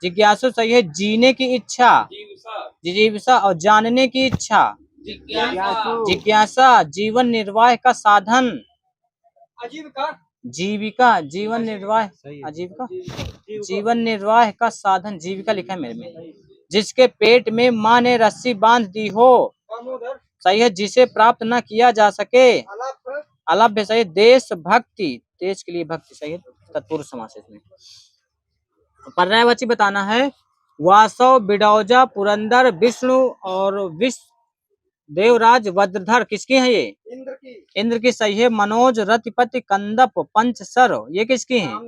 S1: जिज्ञासु सही है। जीने की इच्छा, जिजीविषा। और जानने की इच्छा, जिज्ञासा। जीवन निर्वाह का साधन, जीविका। जीवन निर्वाह, आजीविका, जीवन निर्वाह का साधन, जीविका लिखा है मेरे में। जिसके पेट में माँ ने रस्सी बांध दी हो, सही है। जिसे प्राप्त न किया जा सके, अलभ्य सही है। देश भक्ति, देश के लिए भक्ति सही है, तत्पुरुष समास में। पर्यायवाची बताना है। वासव, बिडौजा, पुरंदर, विष्णु और देवराज वज्रधर किसकी है ये?
S2: इंद्र की।
S1: इंद्र की सही है। मनोज रतिपति कंदप पंचसर ये किसकी है?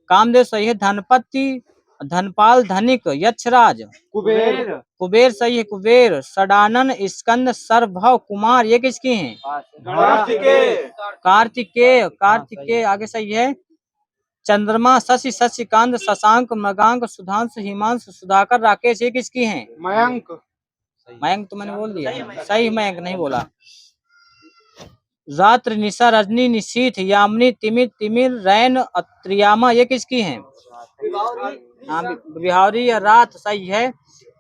S1: कामदेव सही है। धनपति धनपाल धनिक यक्षराज
S3: कुबेर
S1: कुबेर सही है। कुबेर सडानन स्कंद सर्वभव कुमार ये किसकी हैं?
S2: कार्तिकेय।
S1: कार्तिकेय कार्तिकेय आगे सही है। चंद्रमा शशि शशिकांत शशांक मृगांक सुधांशु हिमांशु सुधाकर राकेश ये किसकी हैं?
S3: मयंक
S1: मयंक तो मैंने बोल दिया सही। मयंक नहीं बोला। रात्रि निशा रजनी निशीथ यामिनी तिमिर तिमिर रैन त्रियामा ये किसकी हैं? हाँ बिहारी या रात सही है।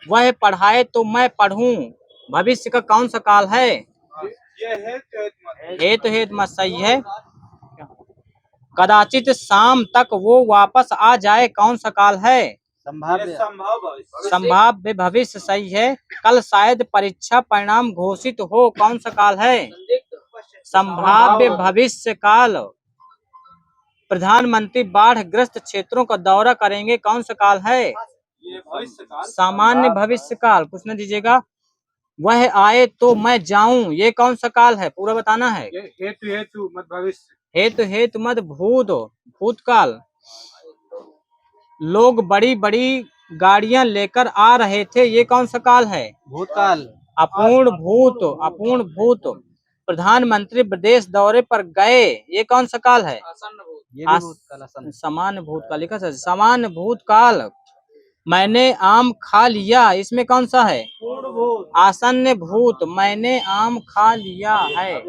S1: वह पढ़ाए तो मैं पढ़ूं भविष्य का कौन सा काल है? हेतु मत सही है। कदाचित शाम तक वो वापस आ जाए कौन सा काल है? संभाव्य भविष्य सही है। कल शायद परीक्षा परिणाम घोषित हो कौन सा काल है? संभाव्य भविष्य काल। प्रधानमंत्री बाढ़ ग्रस्त क्षेत्रों का दौरा करेंगे कौन सा काल है? सामान्य भविष्य काल। पूछना दीजिएगा। वह आए तो मैं जाऊं ये कौन सा काल है? पूरा बताना है।
S3: हेतु मत भविष्य।
S1: हेतु मत भूतकाल। लोग बड़ी बड़ी गाड़ियां लेकर आ रहे थे ये कौन सा काल है?
S4: भूतकाल।
S1: अपूर्ण भूत। प्रधानमंत्री विदेश दौरे पर गए ये कौन सा काल है?
S4: ये भी भूतकाल आसन।
S1: समान भूतकाल लिखा था। समान भूतकाल। मैंने आम खा लिया इसमें कौन सा है? आसन्न भूत। मैंने आम खा लिया है।